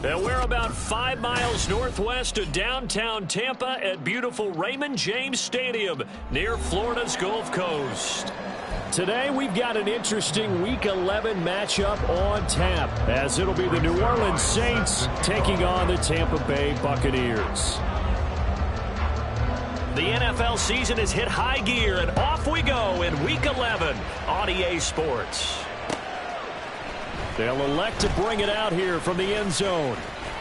And we're about 5 miles northwest of downtown Tampa at beautiful Raymond James Stadium near Florida's Gulf Coast. Today we've got an interesting Week 11 matchup on tap, as it'll be the New Orleans Saints taking on the Tampa Bay Buccaneers. The NFL season has hit high gear, and off we go in Week 11 on EA Sports. They'll elect to bring it out here from the end zone.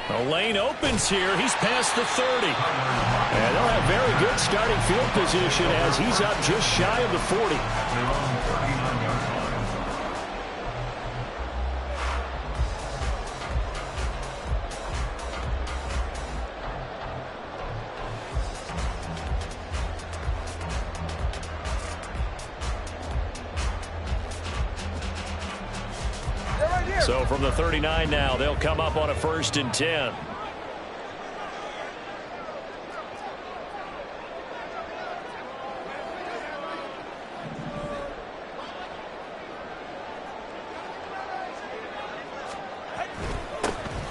The lane opens here. He's past the 30. And they'll have very good starting field position as he's up just shy of the 40. So from the 39 now, they'll come up on a 1st and 10.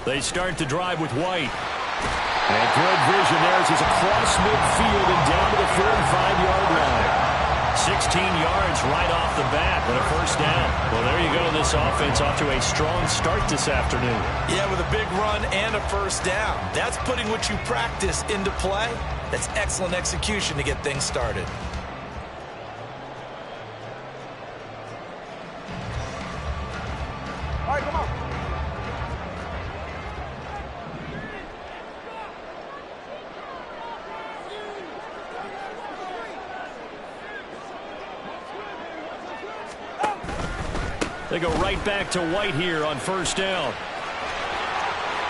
They start the drive with White. And good vision there as he's across midfield and down to the 45-yard line. 16 yards right off the bat, but a 1st down. Well, there you go. This offense off to a strong start this afternoon. Yeah, with a big run and a 1st down. That's putting what you practice into play. That's excellent execution to get things started. All right, come on. They go right back to White here on 1st down.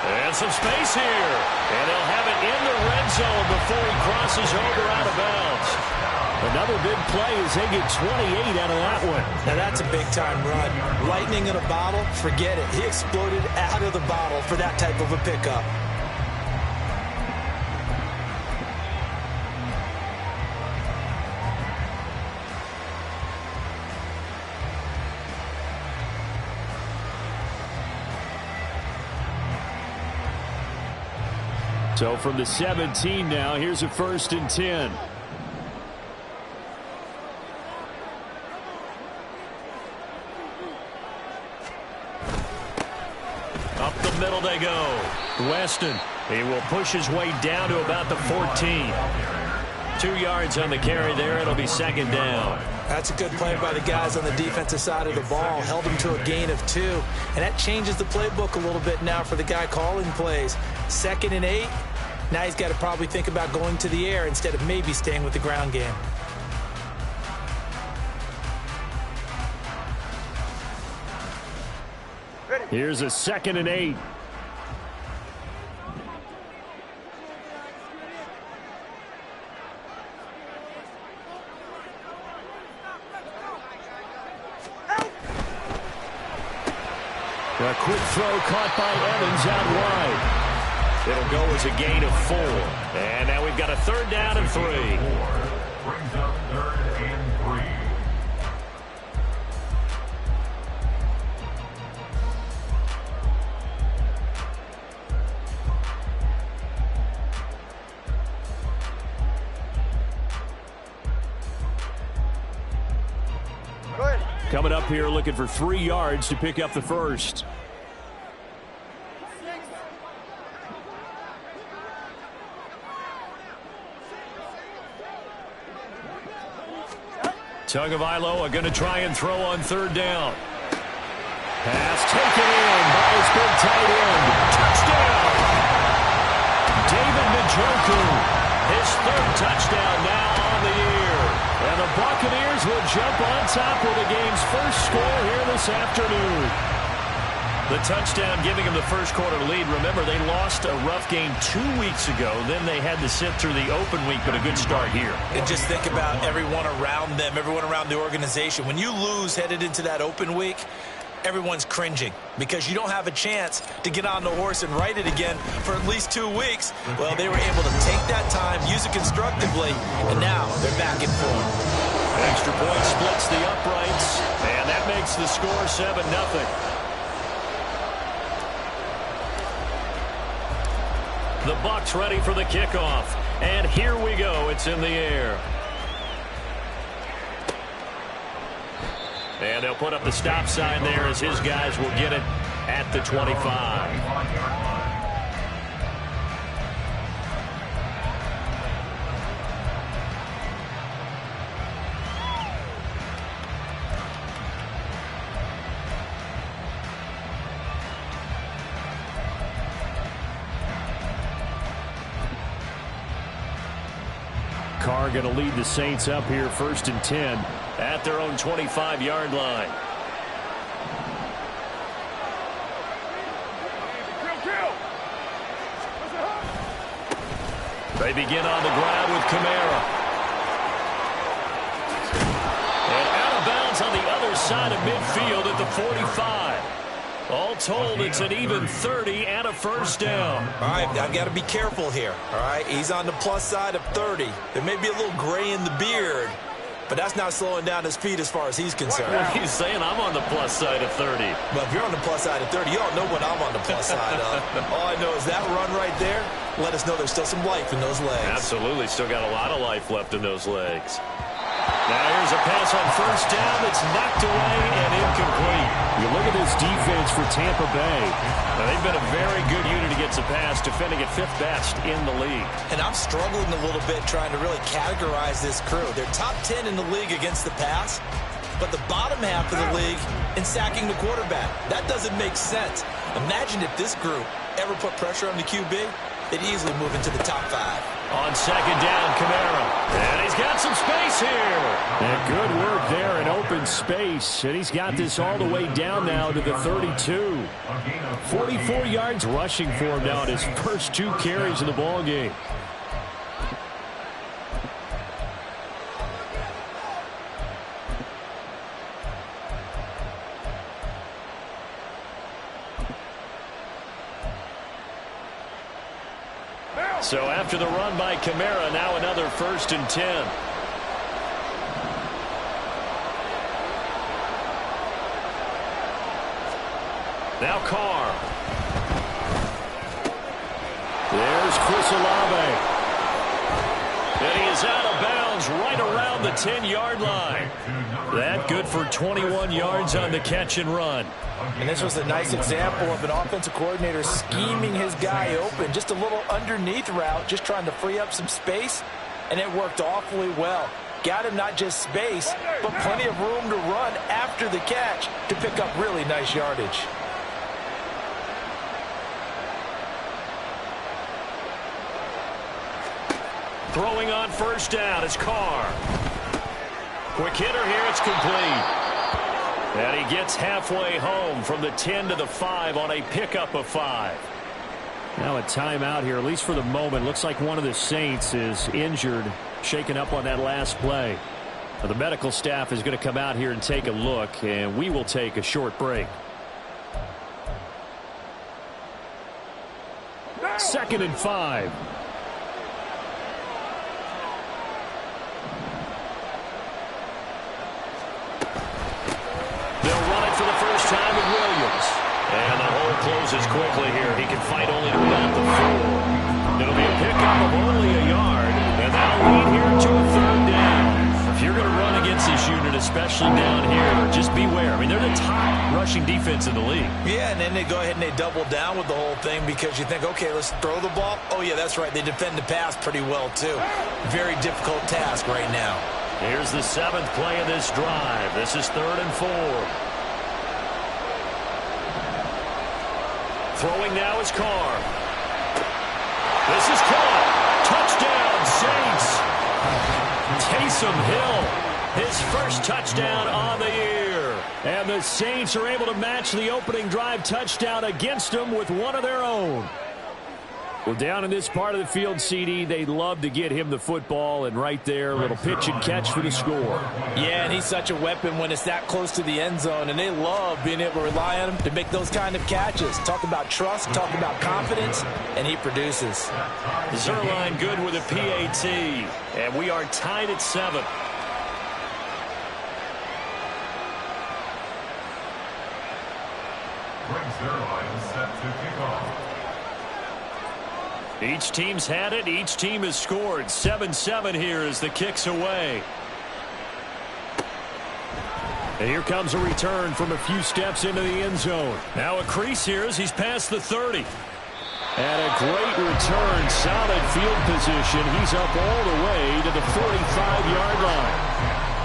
And some space here. And they'll have it in the red zone before he crosses over out of bounds. Another big play as they get 28 out of that one. Now that's a big-time run. Lightning in a bottle, forget it. He exploded out of the bottle for that type of a pickup. So from the 17 now, here's a 1st and 10. Up the middle they go. Weston, he will push his way down to about the 14. 2 yards on the carry there. It'll be 2nd down. That's a good play by the guys on the defensive side of the ball. Held him to a gain of 2. And that changes the playbook a little bit now for the guy calling plays. 2nd and 8. Now he's got to probably think about going to the air instead of maybe staying with the ground game. Here's a 2nd and 8. A quick throw caught by Evans out wide. It'll go as a gain of 4. And now we've got a 3rd down and 3. Brings up 3rd and 3. Coming up here looking for 3 yards to pick up the 1st. Tagovailoa going to try and throw on 3rd down. Pass taken in by his big tight end. Touchdown! David Njoku, his 3rd touchdown now on the year. And the Buccaneers will jump on top with the game's 1st score here this afternoon. The touchdown giving them the 1st quarter lead. Remember, they lost a rough game 2 weeks ago. Then they had to sit through the open week, but a good start here. And just think about everyone around them, everyone around the organization. When you lose headed into that open week, everyone's cringing because you don't have a chance to get on the horse and ride it again for at least 2 weeks. Well, they were able to take that time, use it constructively, and now they're back in form. Extra point splits the uprights, and that makes the score 7-0. The Bucs ready for the kickoff. And here we go. It's in the air. And they'll put up the stop sign there as his guys will get it at the 25. Carr going to lead the Saints up here 1st and 10 at their own 25-yard line. They begin on the ground with Kamara. And out of bounds on the other side of midfield at the 45. All told, it's an even 30 and a first down. All right, I've got to be careful here. All right, he's on the plus side of 30. There may be a little gray in the beard, but that's not slowing down his speed as far as he's concerned. Well, he's saying I'm on the plus side of 30. But if you're on the plus side of 30, you all know what I'm on the plus side of. All I know is that run right there, let us know there's still some life in those legs. Absolutely, still got a lot of life left in those legs. Now here's a pass on first down that's knocked away and incomplete. You look at this defense for Tampa Bay. Now, they've been a very good unit against the pass, defending at 5th best in the league. And I'm struggling a little bit trying to really categorize this crew. They're top 10 in the league against the pass, but the bottom half of the league in sacking the quarterback. That doesn't make sense. Imagine if this group ever put pressure on the QB, they'd easily move into the top 5. On 2nd down, Kamara. And he's got some space here. And good work there in open space. And he's got this all the way down now to the 32. 44 yards rushing for him now in his first 2 carries of the ball game. So after the run by Kamara, now another 1st and 10. Now Carr. There's Chris Olave. And he is out of bounds right around the 10-yard line. That good for 21 yards on the catch and run. And this was a nice example of an offensive coordinator scheming his guy open. Just a little underneath route, just trying to free up some space, and it worked awfully well. Got him not just space, but plenty of room to run after the catch to pick up really nice yardage. Throwing on first down is Carr. Quick hitter here, it's complete. And he gets halfway home from the 10 to the 5 on a pickup of 5. Now a timeout here, at least for the moment. Looks like one of the Saints is injured, shaken up on that last play. Now, the medical staff is going to come out here and take a look, and we will take a short break. 2nd and 5. For the first time with Williams. And the hole closes quickly here. He can fight only to about the 4. It'll be a pickup of only a yard. And that'll lead here to a 3rd down. If you're going to run against this unit, especially down here, just beware. I mean, they're the top rushing defense in the league. Yeah, and then they go ahead and they double down with the whole thing because you think, okay, let's throw the ball. Oh, yeah, that's right. They defend the pass pretty well, too. Very difficult task right now. Here's the 7th play of this drive. This is 3rd and 4. Throwing now is Carr. This is caught. Touchdown, Saints. Taysom Hill, his first touchdown on the year. And the Saints are able to match the opening drive touchdown against them with one of their own. Well, down in this part of the field, CD, they love to get him the football, and right there, a little pitch and catch for the score. Yeah, and he's such a weapon when it's that close to the end zone, and they love being able to rely on him to make those kind of catches. Talk about trust, talk about confidence, and he produces. Zerline good with a PAT, and we are tied at 7. Zerline set to kick off. Each team's had it. Each team has scored. 7-7 here as the kick's away. And here comes a return from a few steps into the end zone. Now a crease here as he's past the 30. And a great return. Solid field position. He's up all the way to the 45-yard line.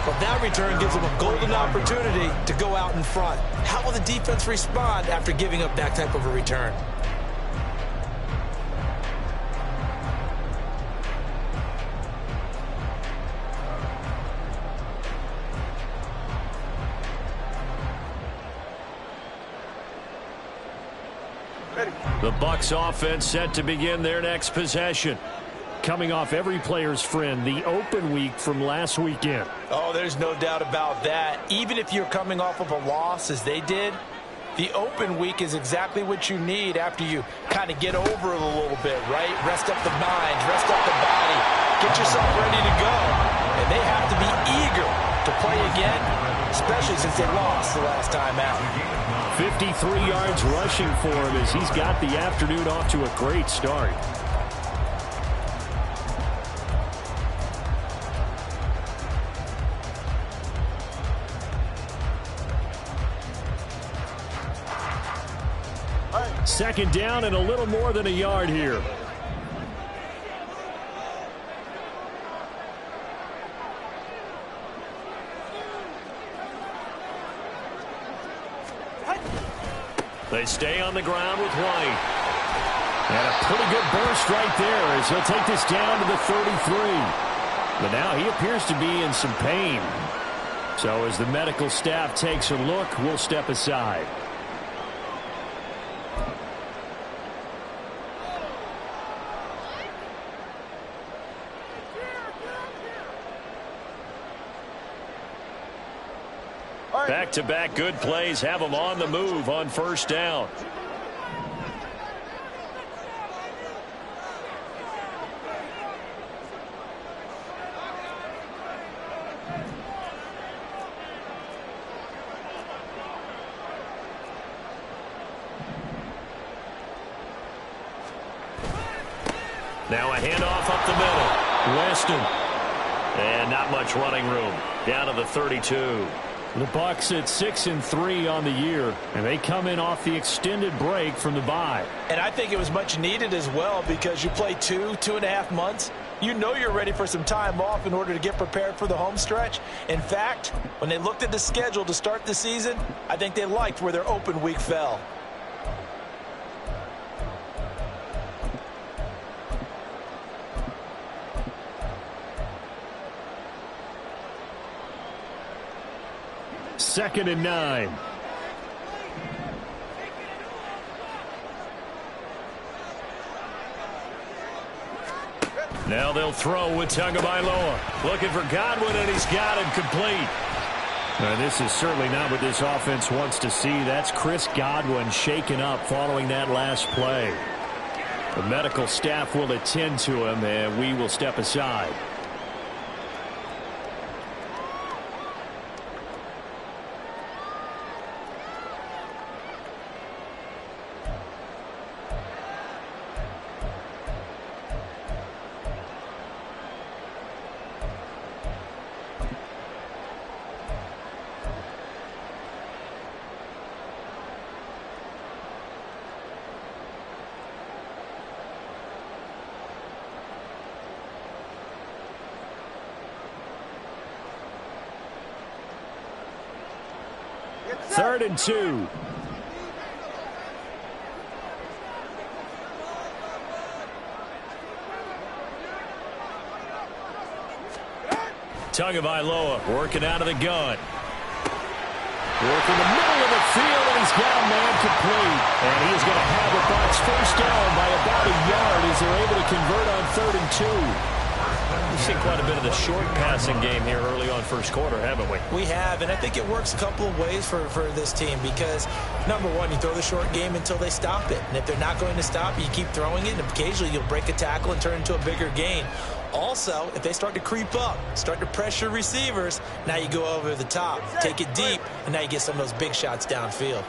Well, that return gives them a golden opportunity to go out in front. How will the defense respond after giving up that type of a return? The Bucs offense set to begin their next possession. Coming off every player's friend, the open week from last weekend. Oh, there's no doubt about that. Even if you're coming off of a loss as they did, the open week is exactly what you need after you kind of get over it a little bit, right? Rest up the mind, rest up the body, get yourself ready to go. And they have to be eager to play again, especially since they lost the last time out. 53 yards rushing for him as he's got the afternoon off to a great start. Second down and a little more than a yard here. They stay on the ground with White. And a pretty good burst right there as he'll take this down to the 33. But now he appears to be in some pain. So as the medical staff takes a look, we'll step aside. Back-to-back good plays have them on the move on first down. Now a handoff up the middle. Weston. And not much running room. Down to the 32. The Bucs at 6-3 on the year, and they come in off the extended break from the bye. And I think it was much needed as well because you play 2.5 months. You know you're ready for some time off in order to get prepared for the home stretch. In fact, when they looked at the schedule to start the season, I think they liked where their open week fell. Second and 9. Now they'll throw with Tagovailoa. Looking for Godwin, and he's got him complete. Now, this is certainly not what this offense wants to see. That's Chris Godwin shaken up following that last play. The medical staff will attend to him, and we will step aside. Third and 2. Tagovailoa working out of the gun. Working the middle of the field, and he's got a man complete. And he is going to have the Bucs first down by about a yard as they're able to convert on 3rd and 2. We've seen quite a bit of the short passing game here early on first quarter, haven't we? We have, and I think it works a couple of ways for this team because, number one, you throw the short game until they stop it. And if they're not going to stop it, you keep throwing it, and occasionally you'll break a tackle and turn into a bigger gain. Also, if they start to creep up, start to pressure receivers, now you go over the top, take it deep, and now you get some of those big shots downfield.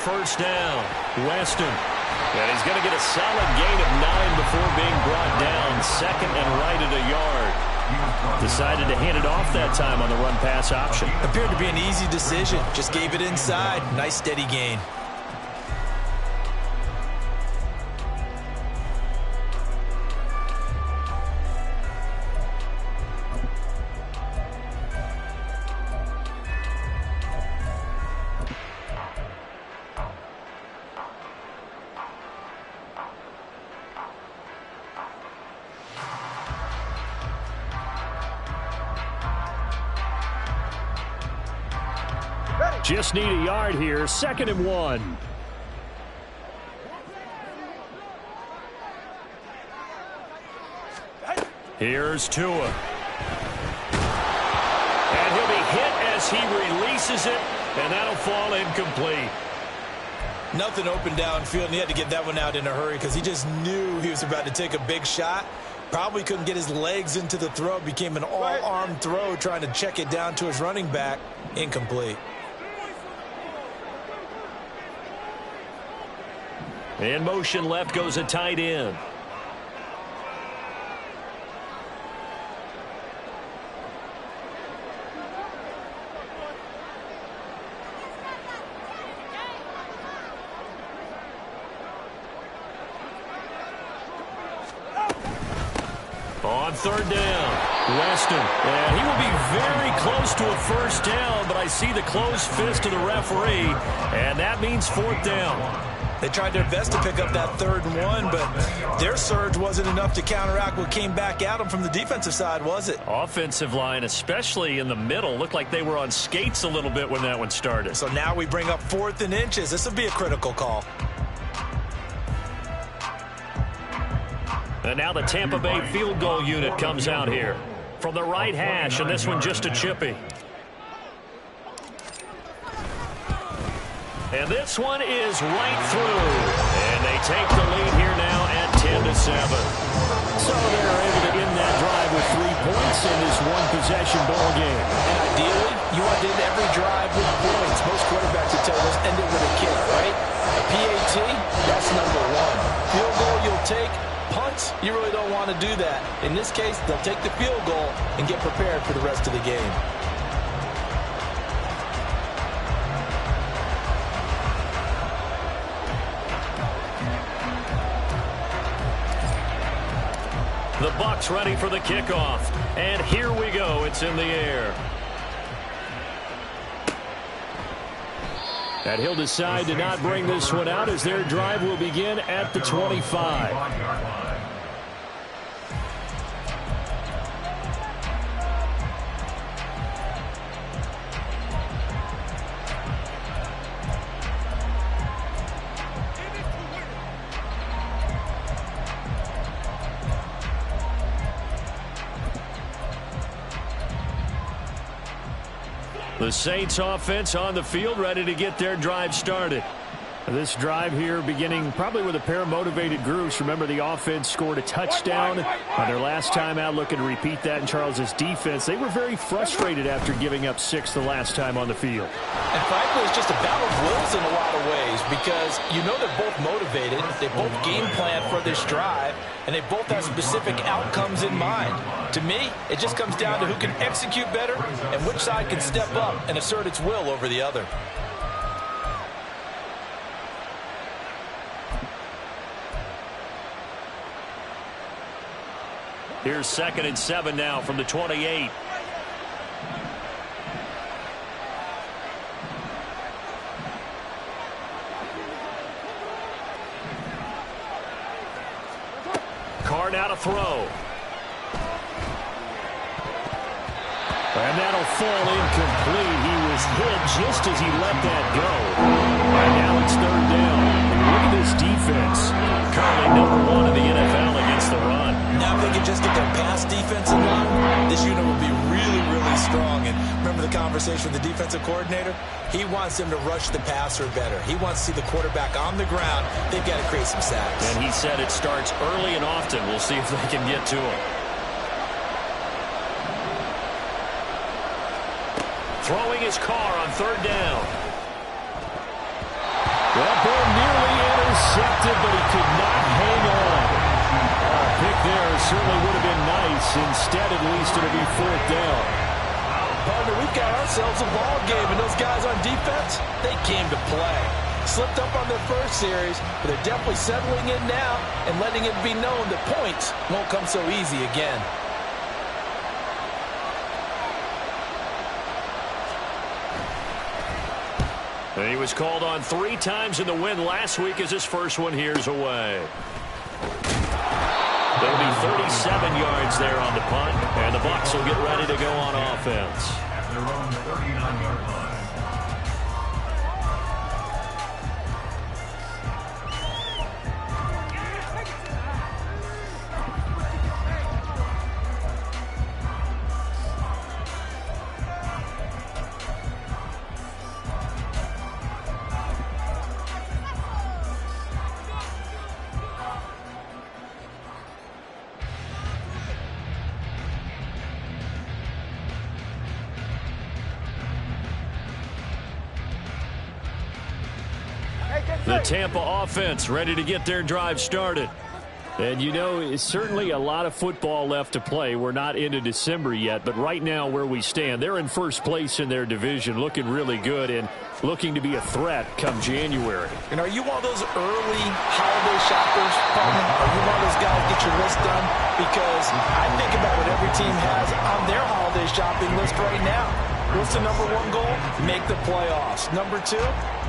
first down. Weston. And he's going to get a solid gain of 9 before being brought down. Second and right at a yard. Decided to hand it off that time on the run-pass option. Appeared to be an easy decision. Just gave it inside. Nice steady gain. Just need a yard here. 2nd and 1. Here's Tua. And he'll be hit as he releases it, and that'll fall incomplete. Nothing open downfield, and he had to get that one out in a hurry because he just knew he was about to take a big shot. Probably couldn't get his legs into the throw. Became an all-arm throw trying to check it down to his running back. Incomplete. In motion left goes a tight end. On 3rd down, Weston. And he will be very close to a first down, but I see the closed fist of the referee, and that means 4th down. They tried their best to pick up that 3rd and 1, but their surge wasn't enough to counteract what came back at them from the defensive side, was it? Offensive line, especially in the middle, looked like they were on skates a little bit when that one started. So now we bring up 4th and inches. This will be a critical call. And now the Tampa Bay field goal unit comes out here. From the right hash, and this one just a chippy. And this one is right through. And they take the lead here now at 10-7. So they're able to end that drive with 3 points in this one-possession ball game. And ideally, you want to end every drive with points. Most quarterbacks would tell us end it with a kick, right? A PAT, that's number 1. Field goal you'll take. Punts, you really don't want to do that. In this case, they'll take the field goal and get prepared for the rest of the game. The Bucs ready for the kickoff. And here we go. It's in the air. And he'll decide to not bring this one out as their drive will begin at the 25. The Saints offense on the field, ready to get their drive started. This drive here beginning probably with a pair of motivated groups. Remember, the offense scored a touchdown on their last time out, looking to repeat that in Charles's defense. They were very frustrated after giving up 6 the last time on the field. And frankly, it's just a battle of wills in a lot of ways because you know they're both motivated. They both game plan for this drive, and they both have specific outcomes in mind. To me, it just comes down to who can execute better and which side can step up and assert its will over the other. Here's 2nd and 7 now from the 28. Carr now to throw. And that'll fall incomplete. He was hit just as he let that go. And now it's 3rd down. And look at this defense. Currently #1 in the NFL against the run. Now if they can just get their pass defense in line, this unit will be really, really strong. And remember the conversation with the defensive coordinator? He wants them to rush the passer better. He wants to see the quarterback on the ground. They've got to create some sacks. And he said it starts early and often. We'll see if they can get to him. Throwing his Carr on 3rd down. Well, attempted, but he could not hang on. Pick there certainly would have been nice. Instead, at least, it'll be 4th down. Partner, we've got ourselves a ball game, and those guys on defense, they came to play. Slipped up on their first series, but they're definitely settling in now and letting it be known that points won't come so easy again. And he was called on 3 times in the win last week as his first one here's away. There'll be 37 yards there on the punt, and the Bucs will get ready to go on offense. At their own 39-yard line. The Tampa offense ready to get their drive started. And, you know, it's certainly a lot of football left to play. We're not into December yet, but right now where we stand, they're in first place in their division, looking really good and looking to be a threat come January. And are you one of those early holiday shoppers, partner? Are you one of those guys get your list done? Because I think about what every team has on their holiday shopping list right now. What's the number 1 goal? Make the playoffs. Number 2,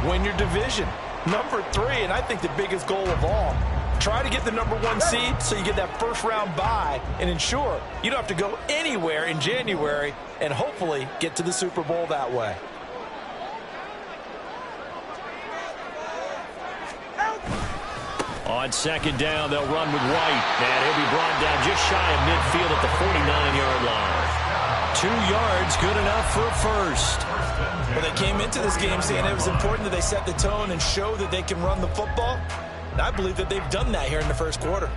win your division. Number 3, and I think the biggest goal of all, try to get the number 1 seed so you get that first-round bye and ensure you don't have to go anywhere in January and hopefully get to the Super Bowl that way. On 2nd down, they'll run with White, and he'll be brought down just shy of midfield at the 49-yard line. 2 yards, good enough for a first. Well, they came into this game saying it was important that they set the tone and show that they can run the football. And I believe that they've done that here in the first quarter.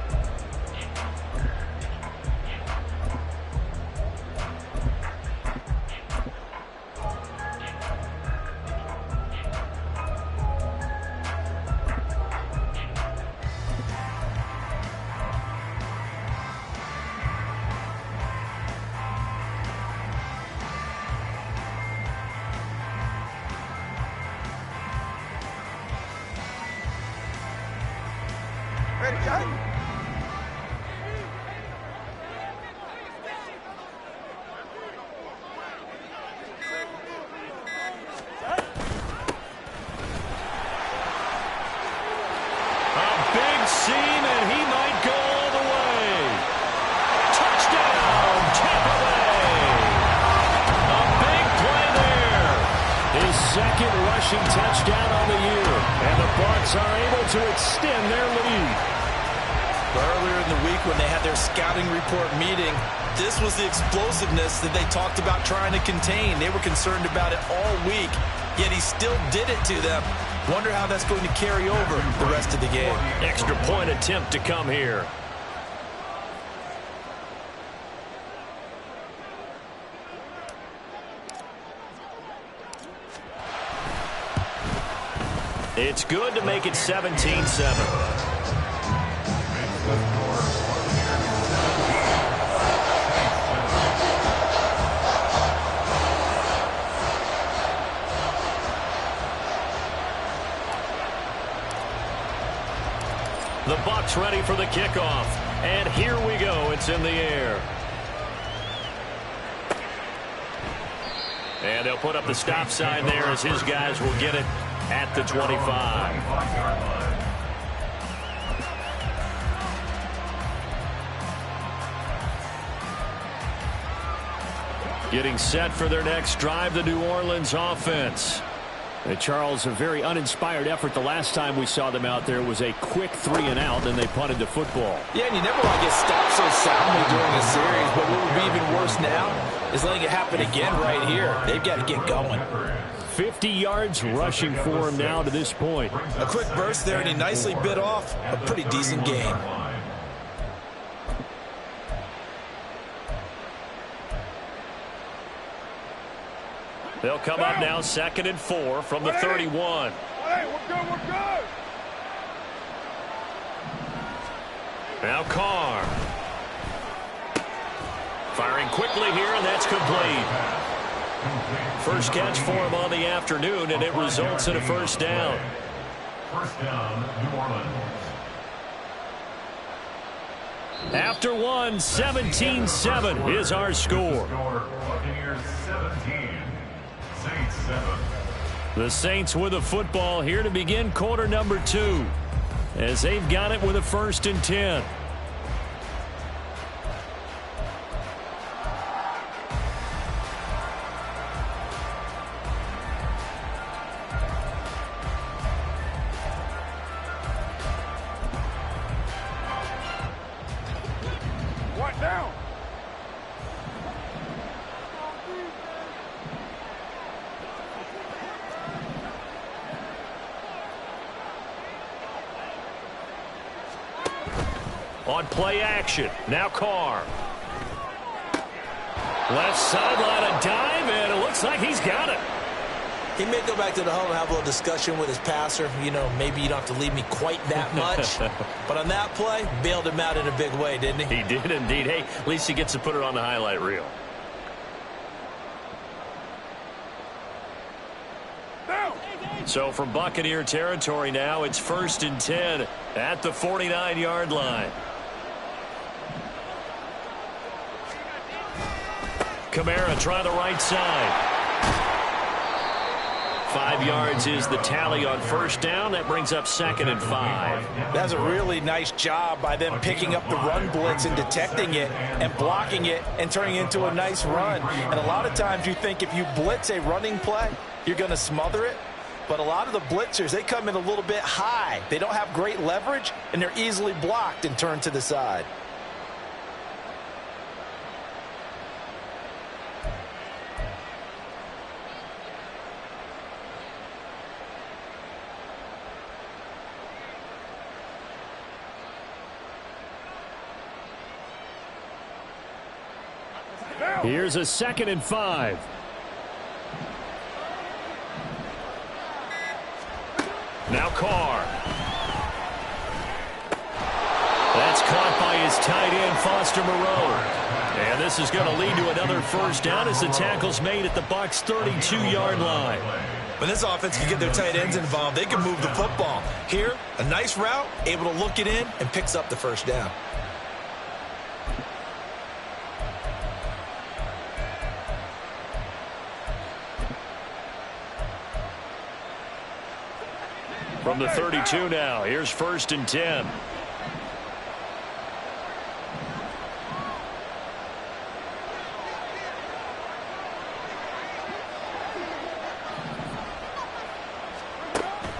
Touchdown on the year, and the Bucs are able to extend their lead. Earlier in the week when they had their scouting report meeting, this was the explosiveness that they talked about trying to contain. They were concerned about it all week, yet he still did it to them. Wonder how that's going to carry over the rest of the game. Extra point attempt to come here. It's good to make it 17-7. The Bucs ready for the kickoff. And here we go. It's in the air. And they'll put up the stop sign there as his guys will get it at the 25. Getting set for their next drive, the New Orleans offense. Charles, a very uninspired effort the last time we saw them out there. Was a quick 3-and-out, and they punted the football. Yeah, and you never want to get stopped so soundly during a series, but what would be even worse now is letting it happen again right here. They've got to get going. 50 yards rushing for him now to this point. A quick burst there, and he nicely bit off a pretty decent gain. They'll come up now 2nd and 4 from the 31. Hey, we're good, we're good. Now Carr. Firing quickly here, and that's complete. First catch for him on the afternoon, and it results in a first down. First down, New Orleans. After one, 17-7 is our score. Buccaneers 17, Saints 7. The Saints with the football here to begin quarter number 2, as they've got it with a 1st and 10. Down. On play action, now Carr. Left sideline, a dive, and it looks like he's got it. He may go back to the huddle and have a little discussion with his passer. You know, maybe you don't have to leave me quite that much. But on that play, bailed him out in a big way, didn't he? He did indeed. Hey, at least he gets to put it on the highlight reel. So from Buccaneer territory now, it's 1st and 10 at the 49-yard line. Kamara try the right side. 5 yards is the tally on first down. That brings up 2nd and 5. That's a really nice job by them picking up the run blitz and detecting it and blocking it and turning it into a nice run. And a lot of times you think if you blitz a running play, you're going to smother it. But a lot of the blitzers, they come in a little bit high. They don't have great leverage, and they're easily blocked and turned to the side. Here's a 2nd and 5. Now Carr. That's caught by his tight end, Foster Moreau. And this is going to lead to another first down as the tackle's made at the Bucs' 32-yard line. When this offense can get their tight ends involved, they can move the football. Here, a nice route, able to look it in, and picks up the first down. From the 32 now, here's 1st and 10.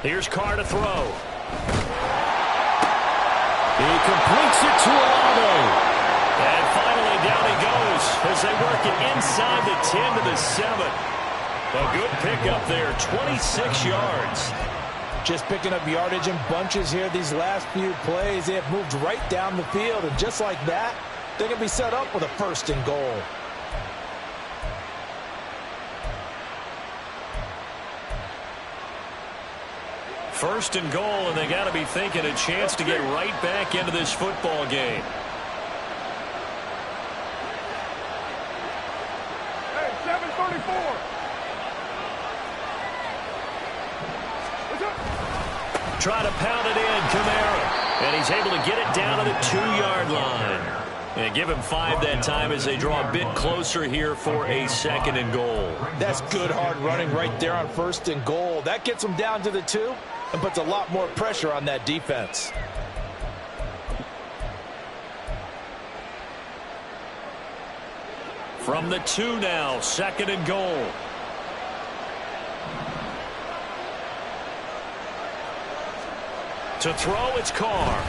Here's Carr to throw. He completes it to Olave. And finally down he goes as they work it inside the 10 to the 7. A good pickup there, 26 yards. Just picking up yardage in bunches here these last few plays. They have moved right down the field, and just like that, they're going to be set up with a 1st and goal. First and goal, and they got to be thinking a chance to get right back into this football game. Hey, 7:34. Try to pound it in, Kamara. And he's able to get it down to the 2-yard line. And give him 5 that time as they draw a bit closer here for a 2nd and goal. That's good hard running right there on 1st and goal. That gets them down to the 2 and puts a lot more pressure on that defense. From the 2 now, 2nd and goal. To throw, it's Carr.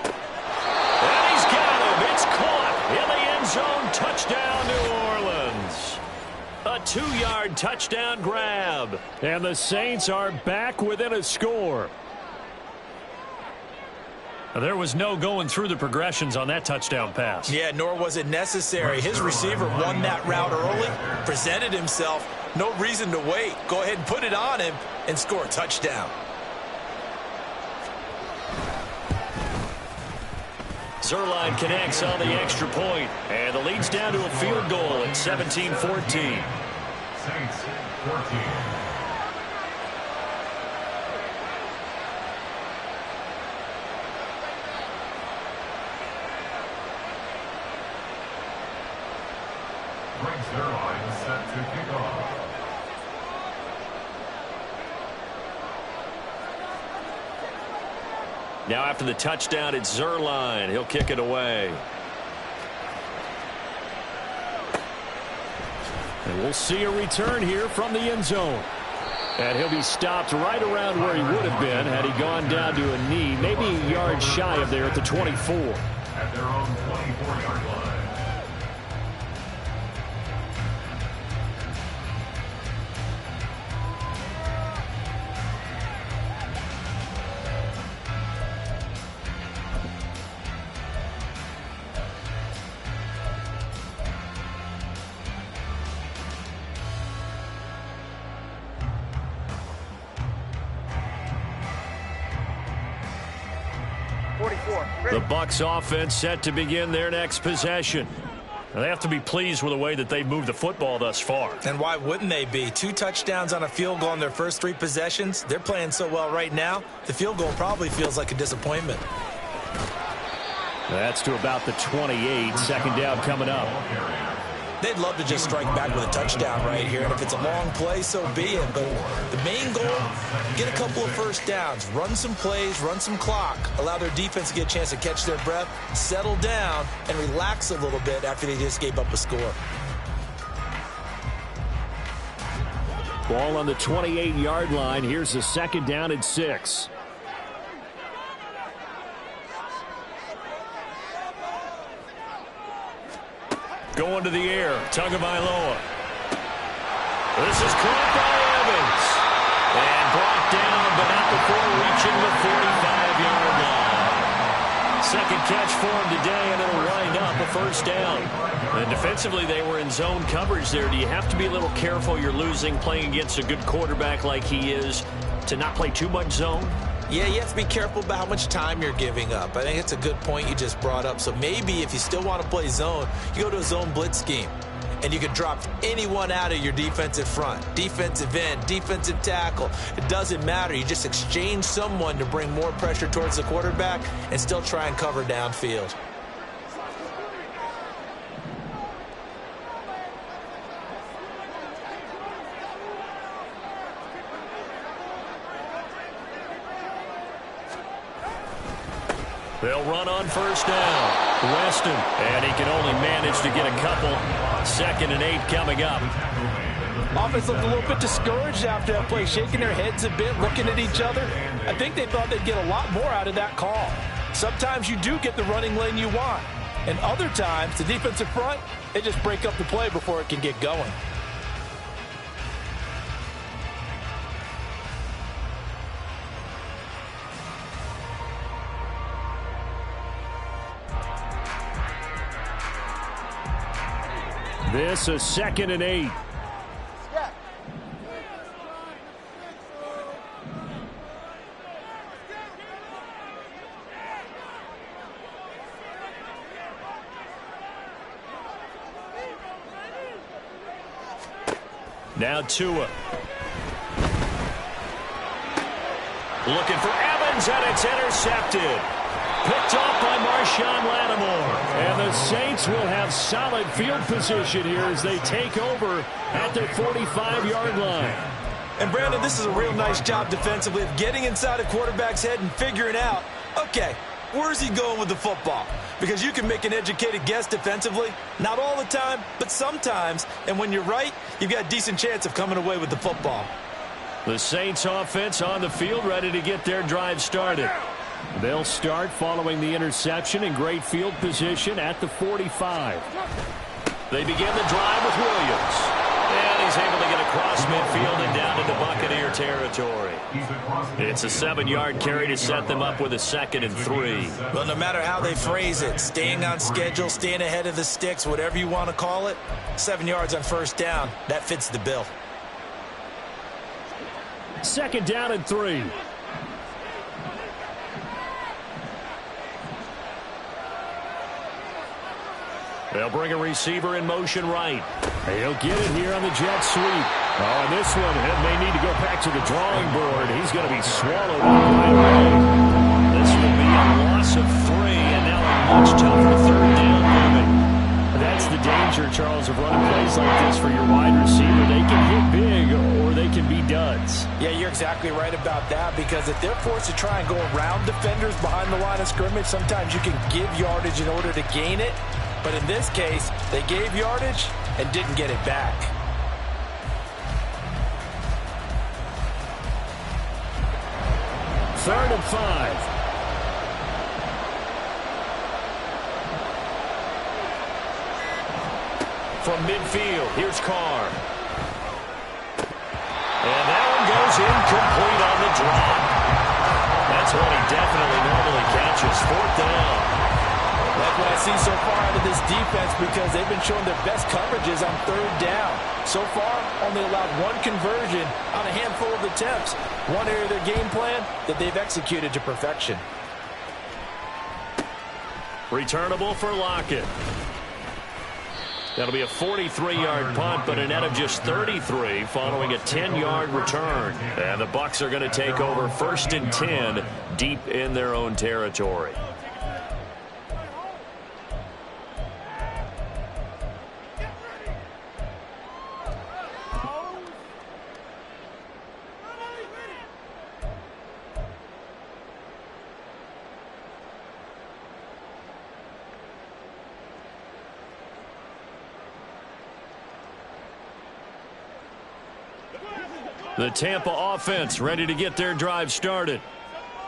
And he's got him. It's caught in the end zone. Touchdown, New Orleans. A 2-yard touchdown grab. And the Saints are back within a score. There was no going through the progressions on that touchdown pass. Yeah, nor was it necessary. His receiver won that route early, presented himself. No reason to wait. Go ahead and put it on him and score a touchdown. Zerline connects on the extra point, and the lead's down to a field goal at 17-14. Saints 14. Brings their line set to kick off. Now after the touchdown, it's Zerline. He'll kick it away. And we'll see a return here from the end zone. And he'll be stopped right around where he would have been had he gone down to a knee, maybe a yard shy of there at the 24. At their own 24-yard line. The Bucs offense set to begin their next possession. Now they have to be pleased with the way that they've moved the football thus far. And why wouldn't they be? 2 touchdowns on a field goal in their first 3 possessions. They're playing so well right now, the field goal probably feels like a disappointment. That's to about the 28. Second down coming up. They'd love to just strike back with a touchdown right here, and if it's a long play, so be it. But the main goal, get a couple of first downs, run some plays, run some clock, allow their defense to get a chance to catch their breath, settle down, and relax a little bit after they just gave up a score. Ball on the 28-yard line. Here's the second down and 6. Going to the air. Tagovailoa. This is caught by Evans. And brought down, but not before reaching the 45-yard line. Second catch for him today, and it'll wind up a first down. And defensively, they were in zone coverage there. Do you have to be a little careful? You're losing, playing against a good quarterback like he is, to not play too much zone? Yeah, you have to be careful about how much time you're giving up. I think it's a good point you just brought up. So maybe if you still want to play zone, you go to a zone blitz scheme. And you can drop anyone out of your defensive front. Defensive end, defensive tackle. It doesn't matter. You just exchange someone to bring more pressure towards the quarterback and still try and cover downfield. They'll run on first down. Weston, and he can only manage to get a couple. 2nd and 8 coming up. Offense looked a little bit discouraged after that play, shaking their heads a bit, looking at each other. I think they thought they'd get a lot more out of that call. Sometimes you do get the running lane you want, and other times, the defensive front, they just break up the play before it can get going. This is 2nd and 8. Now Tua. Looking for Evans, and it's intercepted. Picked off by Marshawn Lattimore. And the Saints will have solid field position here as they take over at their 45-yard line. And Brandon, this is a real nice job defensively of getting inside a quarterback's head and figuring out, okay, where's he going with the football? Because you can make an educated guess defensively. Not all the time, but sometimes. And when you're right, you've got a decent chance of coming away with the football. The Saints offense on the field, ready to get their drive started. They'll start following the interception in great field position at the 45. They begin the drive with Williams. And he's able to get across midfield and down into Buccaneer territory. It's a 7-yard carry to set them up with a 2nd and 3. Well, no matter how they phrase it, staying on schedule, staying ahead of the sticks, whatever you want to call it, 7 yards on first down, that fits the bill. 2nd down and 3. They'll bring a receiver in motion right. He'll get it here on the jet sweep. Oh, and this one, it may need to go back to the drawing board. He's going to be swallowed up right away. This will be a loss of 3, and now a much tougher third down moving. That's the danger, Charles, of running plays like this for your wide receiver. They can hit big or they can be duds. Yeah, you're exactly right about that, because if they're forced to try and go around defenders behind the line of scrimmage, sometimes you can give yardage in order to gain it. But in this case, they gave yardage and didn't get it back. Third and 5. From midfield, here's Carr. And that one goes incomplete on the drop. That's one he definitely normally catches. 4th down. Like what I see so far out of this defense, because they've been showing their best coverages on 3rd down. So far, only allowed 1 conversion on a handful of attempts. One area of their game plan that they've executed to perfection. Returnable for Lockett. That'll be a 43-yard punt, but a net of just 33 following a 10-yard return. And the Bucs are going to take over 1st and 10 deep in their own territory. The Tampa offense ready to get their drive started.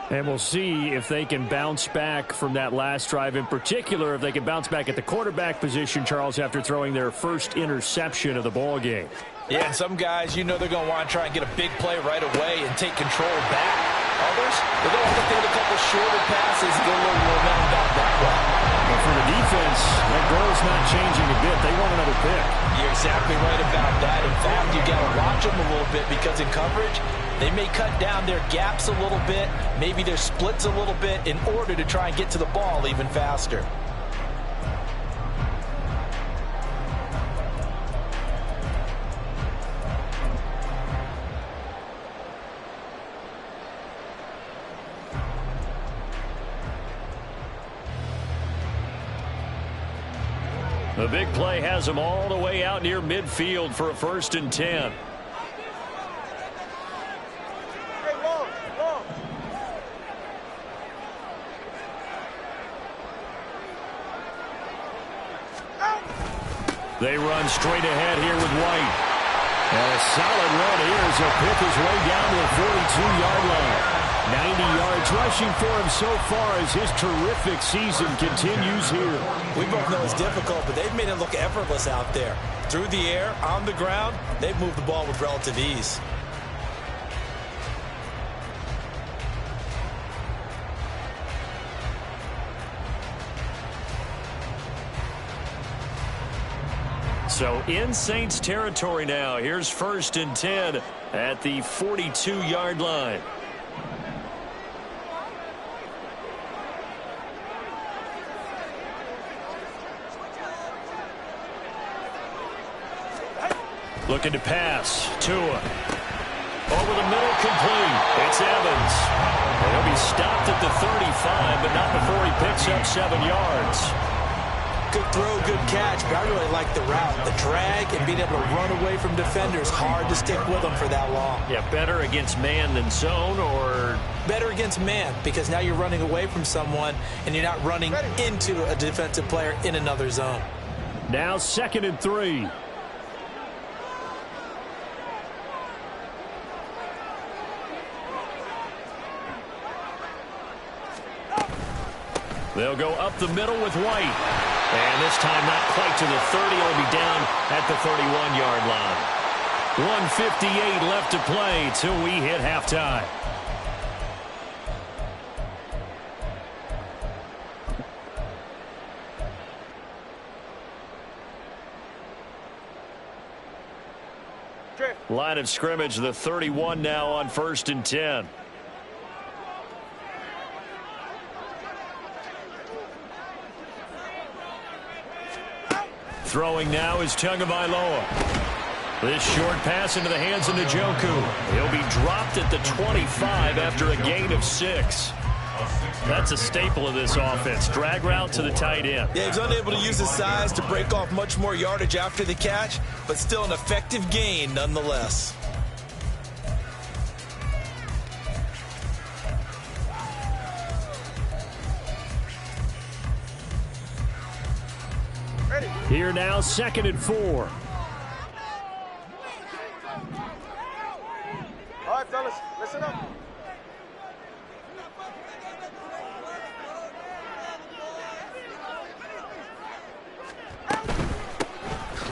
And we'll see if they can bounce back from that last drive. In particular, if they can bounce back at the quarterback position, Charles, after throwing their first interception of the ball game. Yeah, and some guys, you know they're going to want to try and get a big play right away and take control back. Others, they're going to have to take a couple shorter passes and get a little momentum back that way. But for the defense, that goal's not changing a bit. They want another pick. You're exactly right about that. In fact, you got to watch them a little bit, because in coverage, they may cut down their gaps a little bit, maybe their splits a little bit, in order to try and get to the ball even faster. The big play has them all the way out near midfield for a 1st and 10. They run straight ahead here with White. And a solid run here as he'll pick his way down to the 42-yard line. 90 yards rushing for him so far as his terrific season continues here. We both know it's difficult, but they've made it look effortless out there. Through the air, on the ground, they've moved the ball with relative ease. So in Saints territory now. Here's 1st and 10 at the 42-yard line. Looking to pass. Tua. Over the middle, complete. It's Evans. He'll be stopped at the 35, but not before he picks up 7 yards. Good throw, good catch, but I really like the route. The drag and being able to run away from defenders, hard to stick with them for that long. Yeah, better against man than zone, or? Better against man, because now you're running away from someone and you're not running into a defensive player in another zone. Now 2nd and 3. They'll go up the middle with White. And this time not quite to the 30. He'll be down at the 31-yard line. 1:58 left to play till we hit halftime. Line of scrimmage, the 31 now on 1st and 10. Throwing now is Tagovailoa. This short pass into the hands of Njoku. He'll be dropped at the 25 after a gain of 6. That's a staple of this offense. Drag route to the tight end. Yeah, he's unable to use his size to break off much more yardage after the catch, but still an effective gain nonetheless. Here now, 2nd and 4. All right, fellas, listen up.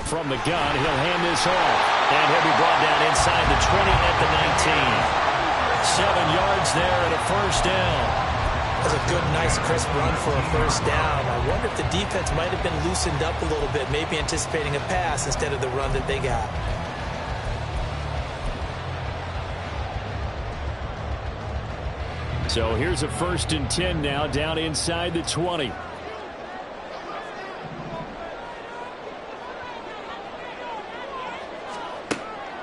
From the gun, he'll hand this off. And he'll be brought down inside the 20 at the 19. 7 yards there and a first down. That's a good, nice, crisp run for a first down. I wonder if the defense might have been loosened up a little bit, maybe anticipating a pass instead of the run that they got. So here's a 1st and 10 now, down inside the 20.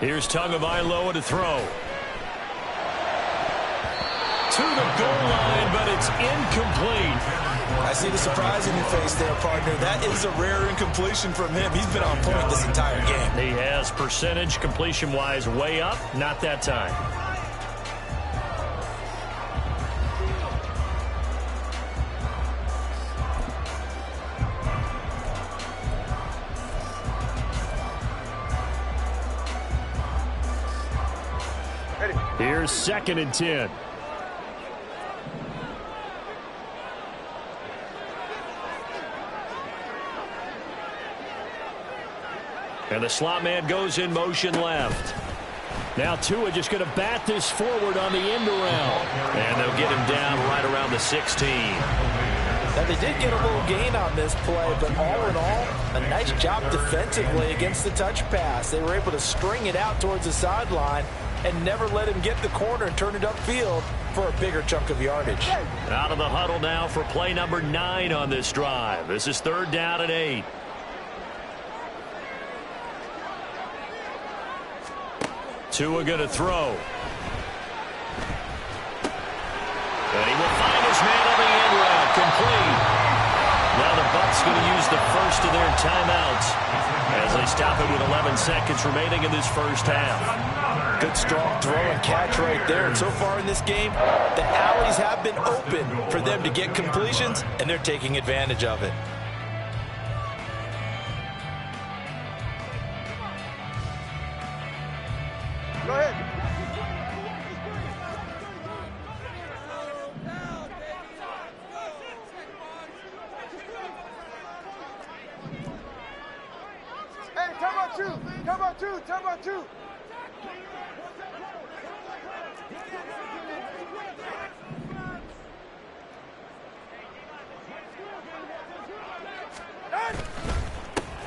Here's Tagovailoa to throw. To the goal line, but it's incomplete. I see the surprise in your face there, partner. That is a rare incompletion from him. He's been on point this entire game. He has percentage completion-wise way up, not that time. Here's 2nd and 10. And the slot man goes in motion left. Now Tua just going to bat this forward on the end around. And they'll get him down right around the 16. Now, they did get a little gain on this play, but all in all, a nice job defensively against the touch pass. They were able to string it out towards the sideline and never let him get the corner and turn it upfield for a bigger chunk of yardage. Out of the huddle now for play number 9 on this drive. This is 3rd down and 8. Tua going to throw. And he will find his man on the end route. Complete. Now the Bucs going to use the first of their timeouts as they stop it with 11 seconds remaining in this first half. Good strong throw and catch right there. And so far in this game, the alleys have been open for them to get completions, and they're taking advantage of it. Go ahead. Hey, come on, two. Come on, two. Come on, two.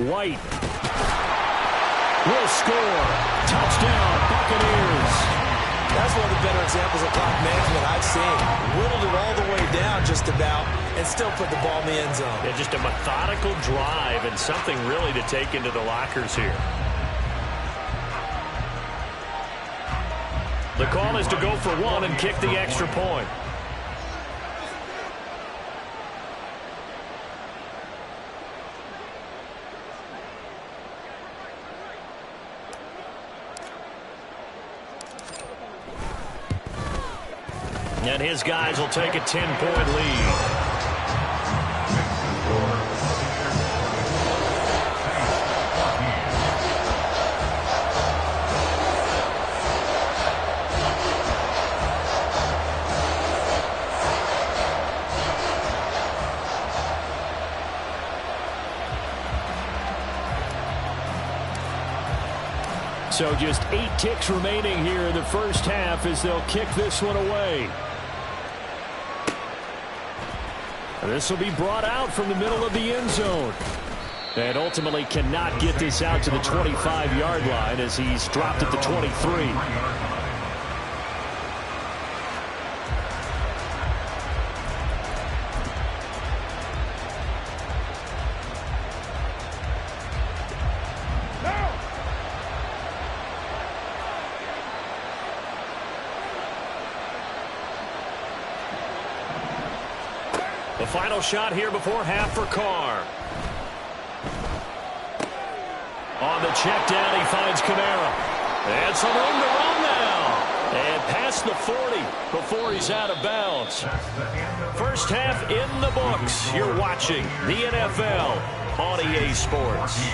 White will score. Touchdown, Buccaneers. That's one of the better examples of clock management I've seen. Whittled it all the way down just about and still put the ball in the end zone. Yeah, just a methodical drive and something really to take into the lockers here. The call is to go for 1 and kick the extra point. And his guys will take a 10-point lead. So just 8 ticks remaining here in the first half as they'll kick this one away. And this will be brought out from the middle of the end zone. And ultimately cannot get this out to the 25-yard line as he's dropped at the 23. The final shot here before half for Carr. On the check down, he finds Kamara. And some room to run now. And past the 40 before he's out of bounds. First half in the books. You're watching the NFL on EA Sports.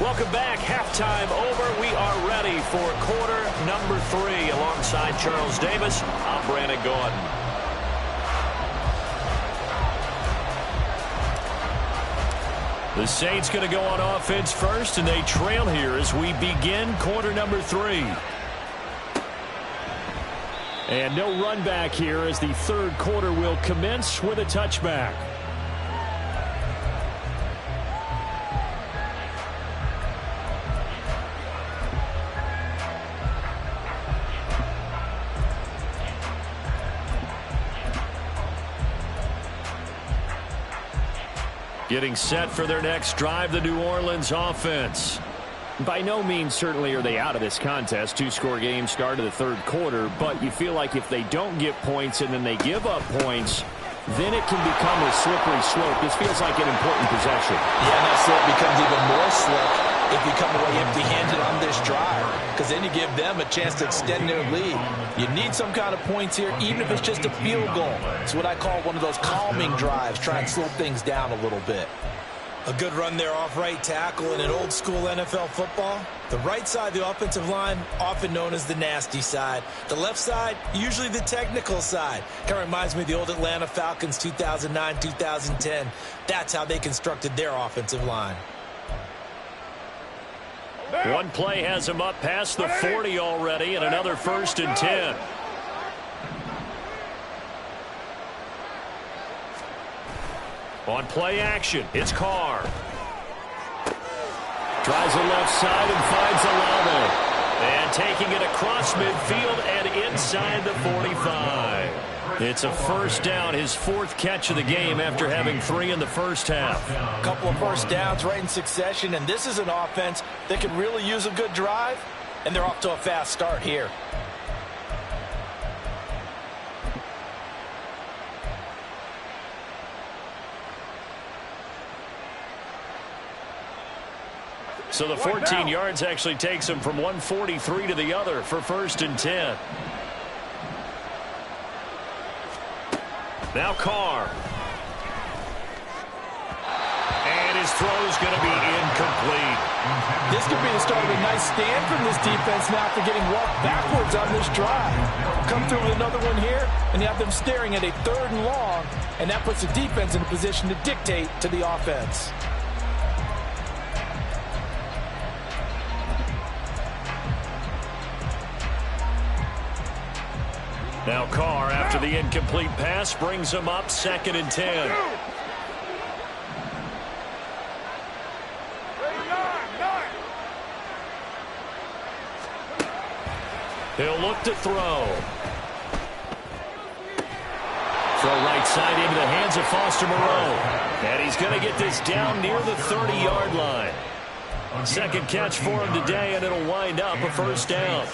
Welcome back. Halftime over. We are ready for quarter number 3. Alongside Charles Davis, I'm Brandon Gordon. The Saints going to go on offense first, and they trail here as we begin quarter number 3. And no run back here as the third quarter will commence with a touchback. Getting set for their next drive, the New Orleans offense. By no means certainly are they out of this contest. 2-score game start of the third quarter, but you feel like if they don't get points and then they give up points, then it can become a slippery slope. This feels like an important possession. Yeah, and that slope becomes even more slick if you come away empty-handed on this drive, because then you give them a chance to extend their lead. You need some kind of points here, even if it's just a field goal. It's what I call one of those calming drives, try and slow things down a little bit. A good run there off right tackle in an old-school NFL football. The right side of the offensive line, often known as the nasty side. The left side, usually the technical side. Kind of reminds me of the old Atlanta Falcons 2009-2010. That's how they constructed their offensive line. One play has him up past the 40 already, and another 1st and 10. On play action, it's Carr. Drives the left side and finds Olave. And taking it across midfield and inside the 45. It's a first down, his 4th catch of the game after having 3 in the first half. A couple of first downs right in succession, and this is an offense that could really use a good drive, and they're off to a fast start here. So the 14 yards actually takes him from 143 to the other for 1st and 10. Now Carr. And his throw's going to be incomplete. This could be the start of a nice stand from this defense now after getting walked backwards on this drive. Come through with another one here, and you have them staring at a 3rd and long, and that puts the defense in a position to dictate to the offense. Now Carr, after the incomplete pass, brings him up 2nd and 10. He'll look to throw. Throw right side into the hands of Foster Moreau. And he's going to get this down near the 30-yard line. 2nd catch for him today, and it'll wind up a 1st down.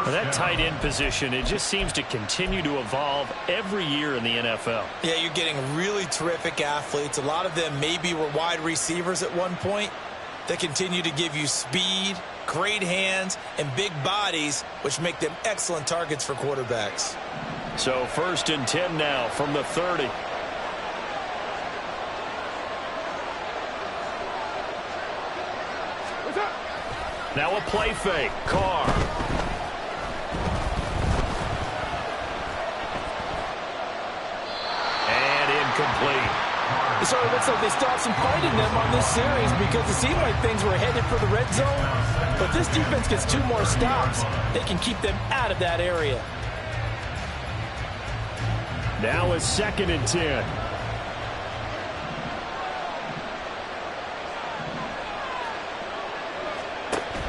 That tight end position, it just seems to continue to evolve every year in the NFL. Yeah, you're getting really terrific athletes. A lot of them maybe were wide receivers at one point. They continue to give you speed, great hands, and big bodies, which make them excellent targets for quarterbacks. So 1st and 10 now from the 30. Now a play fake. Carr. Complete. It sort of looks like they still have some fight in them on this series because it seemed like things were headed for the red zone. But this defense gets 2 more stops. They can keep them out of that area. Now a 2nd and 10.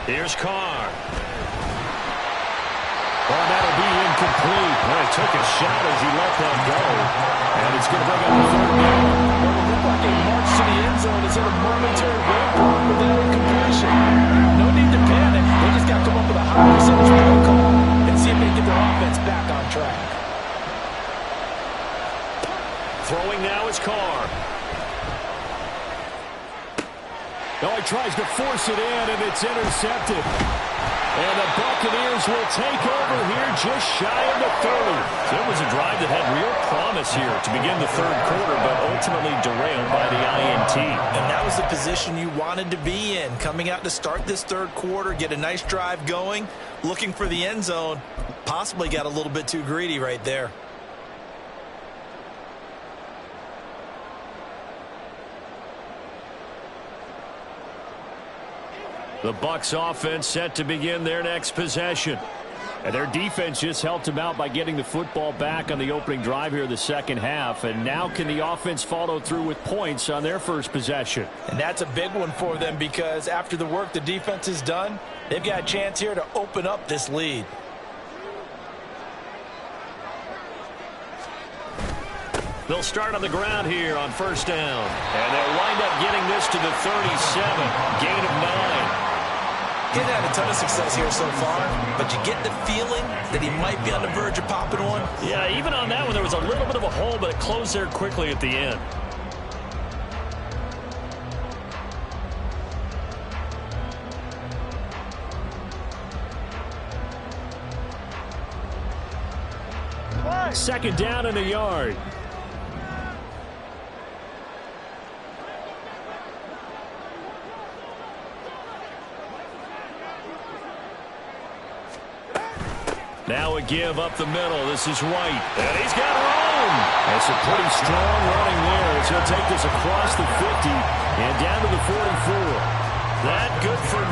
Here's Carr. Oh, that'll be incomplete. Well, he took a shot as he let that go. And it's going to bring up the third down. Well, it looked like a march to the end zone is at a momentary roadblock with that incompletion. No need to panic. They just got to come up with a high percentage play call and see if they can get their offense back on track. Throwing now is Carr. Oh, he tries to force it in, and it's intercepted. And the Buccaneers will take over here just shy of the 30. So it was a drive that had real promise here to begin the third quarter, but ultimately derailed by the INT. And that was the position you wanted to be in. Coming out to start this third quarter, get a nice drive going, looking for the end zone. Possibly got a little bit too greedy right there. The Bucs offense set to begin their next possession. And their defense just helped them out by getting the football back on the opening drive here in the second half. And now can the offense follow through with points on their first possession? And that's a big one for them because after the work the defense has done, they've got a chance here to open up this lead. They'll start on the ground here on first down. And they'll wind up getting this to the 37. Gain of 9. He's had a ton of success here so far, but you get the feeling that he might be on the verge of popping one. Yeah, even on that one, there was a little bit of a hole, but it closed there quickly at the end. Second down in the yard. Now a give up the middle. This is White. And he's got room. That's a pretty strong running there. As he'll take this across the 50 and down to the 44. That good for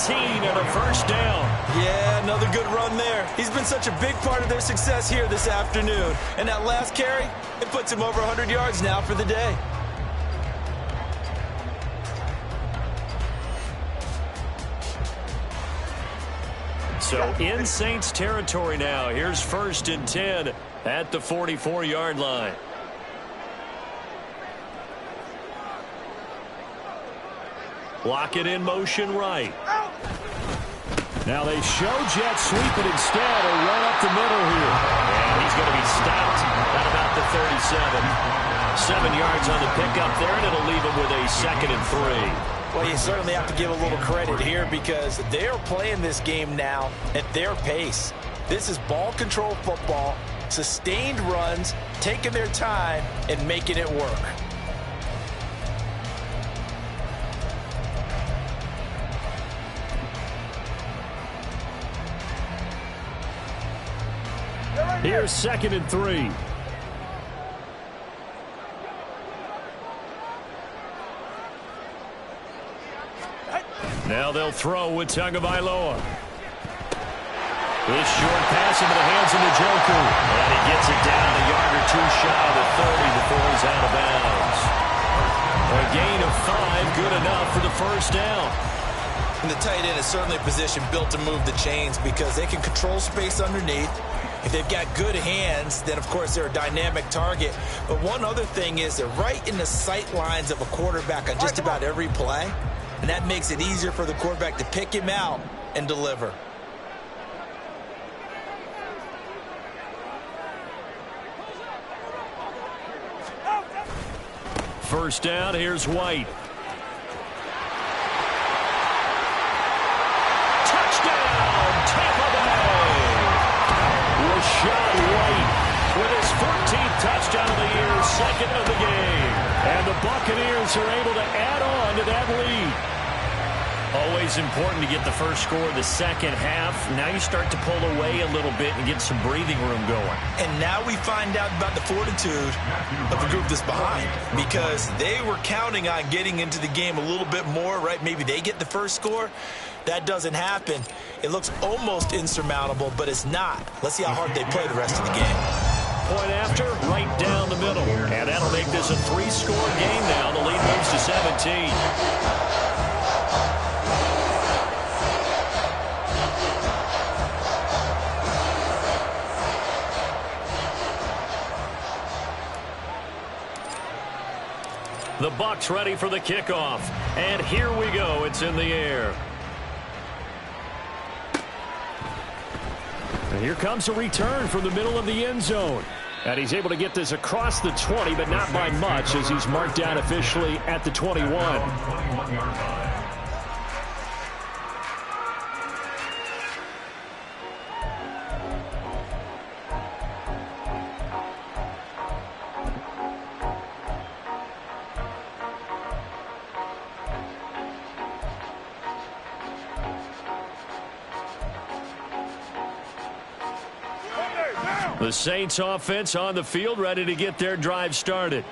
19 and a first down. Yeah, another good run there. He's been such a big part of their success here this afternoon. And that last carry, it puts him over 100 yards now for the day. So in Saints territory now. Here's first and 10 at the 44-yard line. Block it in motion right. Now they show jet sweep it instead or run up the middle here. And he's going to be stopped at about the 37. 7 yards on the pickup there, and it'll leave him with a 2nd and 3. Well, you certainly have to give a little credit here because they're playing this game now at their pace. This is ball control football, sustained runs, taking their time, and making it work. Here's 2nd and 3. Now they'll throw with Tagovailoa. This short pass into the hands of Njoku. And he gets it down a yard or two shy of the 30 before he's out of bounds. A gain of 5, good enough for the first down. And the tight end is certainly a position built to move the chains because they can control space underneath. If they've got good hands, then, of course, they're a dynamic target. But one other thing is they're right in the sight lines of a quarterback on just about every play. And that makes it easier for the quarterback to pick him out and deliver. First down, here's White. Touchdown, Tampa Bay! Rashad White with his 14th touchdown of the year, 2nd of the game. And the Buccaneers are able to add on to that lead. Always important to get the first score of the second half. Now you start to pull away a little bit and get some breathing room going. And now we find out about the fortitude of the group that's behind because they were counting on getting into the game a little bit more, right? Maybe they get the first score. That doesn't happen. It looks almost insurmountable, but it's not. Let's see how hard they play the rest of the game. Point after, right down the middle. And that'll make this a 3-score game now. The lead moves to 17. The Bucs ready for the kickoff. And here we go. It's in the air. And here comes a return from the middle of the end zone. And he's able to get this across the 20, but not by much, as he's marked down officially at the 21. The Saints offense on the field, ready to get their drive started.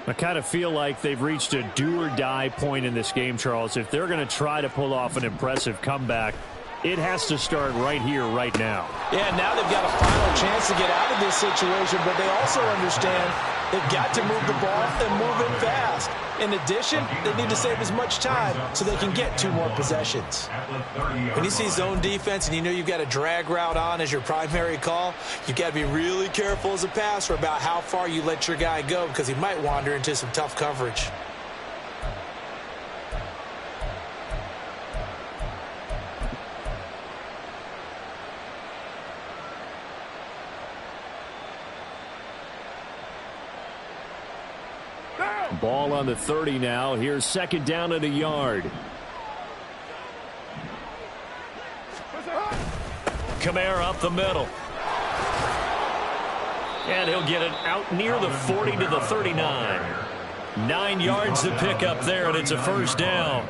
I kind of feel like they've reached a do-or-die point in this game, Charles. If they're going to try to pull off an impressive comeback, it has to start right here, right now. Yeah, now they've got a final chance to get out of this situation, but they also understand they've got to move the ball and move it fast. In addition, they need to save as much time so they can get 2 more possessions. When you see zone defense and you know you've got a drag route on as your primary call, you've got to be really careful as a passer about how far you let your guy go, because he might wander into some tough coverage. Ball on the 30 now. Here's second down and a yard. Kamara up the middle. And he'll get it out near the 40 to the 39. 9 yards to pick up there, and it's a first down.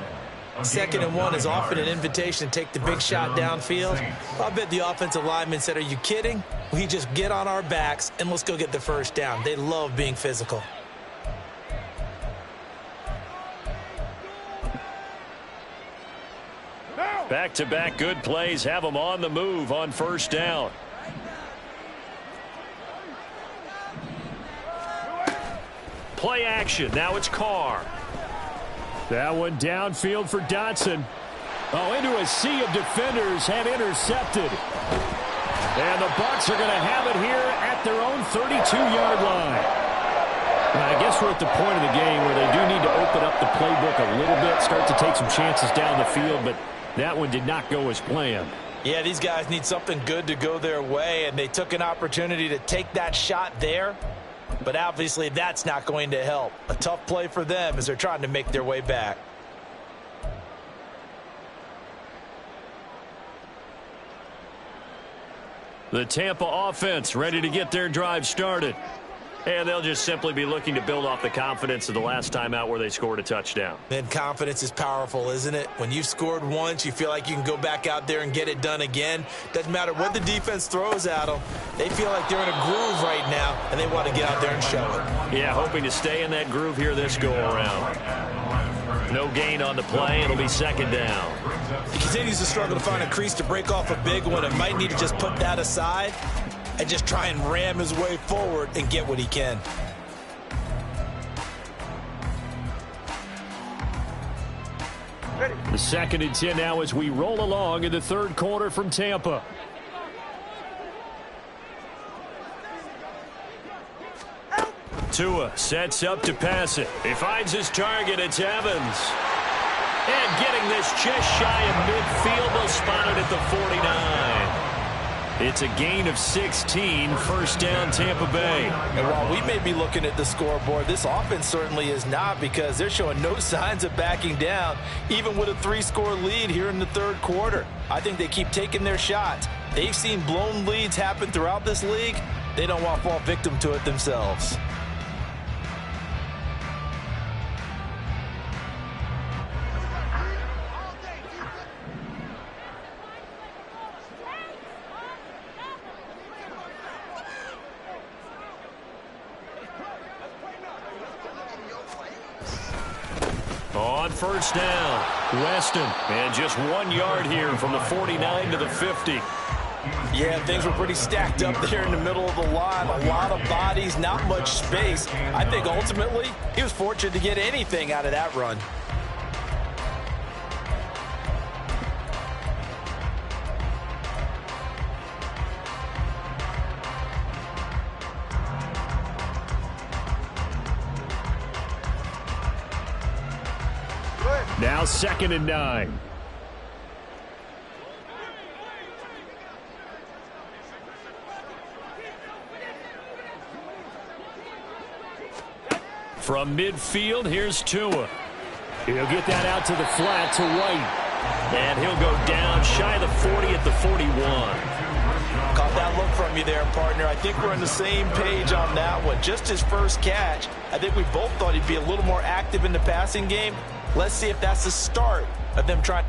2nd and 1 is often an invitation to take the big shot downfield. I bet the offensive lineman said, "Are you kidding? We just get on our backs and let's go get the first down." They love being physical. Back-to-back good plays have them on the move on first down. Play action. Now it's Carr. That one downfield for Dotson. Oh, into a sea of defenders and intercepted. And the Bucs are going to have it here at their own 32-yard line. And I guess we're at the point of the game where they do need to open up the playbook a little bit, start to take some chances down the field, but that one did not go as planned. Yeah, these guys need something good to go their way, and they took an opportunity to take that shot there. But obviously that's not going to help. A tough play for them as they're trying to make their way back. The Tampa offense ready to get their drive started. And they'll just simply be looking to build off the confidence of the last time out where they scored a touchdown. And confidence is powerful, isn't it? When you've scored once, you feel like you can go back out there and get it done again. Doesn't matter what the defense throws at them. They feel like they're in a groove right now, and they want to get out there and show it. Yeah, hoping to stay in that groove here this go-around. No gain on the play. It'll be second down. He continues to struggle to find a crease to break off a big one, and might need to just put that aside and just try and ram his way forward and get what he can. The 2nd and 10 now as we roll along in the third quarter from Tampa. Tua sets up to pass it. He finds his target. It's Evans. And getting this just shy of midfield. They'll spot it at the 49. It's a gain of 16, first down Tampa Bay. And while we may be looking at the scoreboard, this offense certainly is not, because they're showing no signs of backing down, even with a 3-score lead here in the third quarter. I think they keep taking their shots. They've seen blown leads happen throughout this league. They don't want to fall victim to it themselves. On first down, Weston. And just 1 yard here from the 49 to the 50. Yeah, things were pretty stacked up there in the middle of the line. A lot of bodies, not much space. I think ultimately he was fortunate to get anything out of that run. Now 2nd and 9. From midfield, here's Tua. He'll get that out to the flat to White. And he'll go down shy of the 40 at the 41. Caught that look from you there, partner. I think we're on the same page on that one. Just his first catch, I think we both thought he'd be a little more active in the passing game. Let's see if that's the start of them trying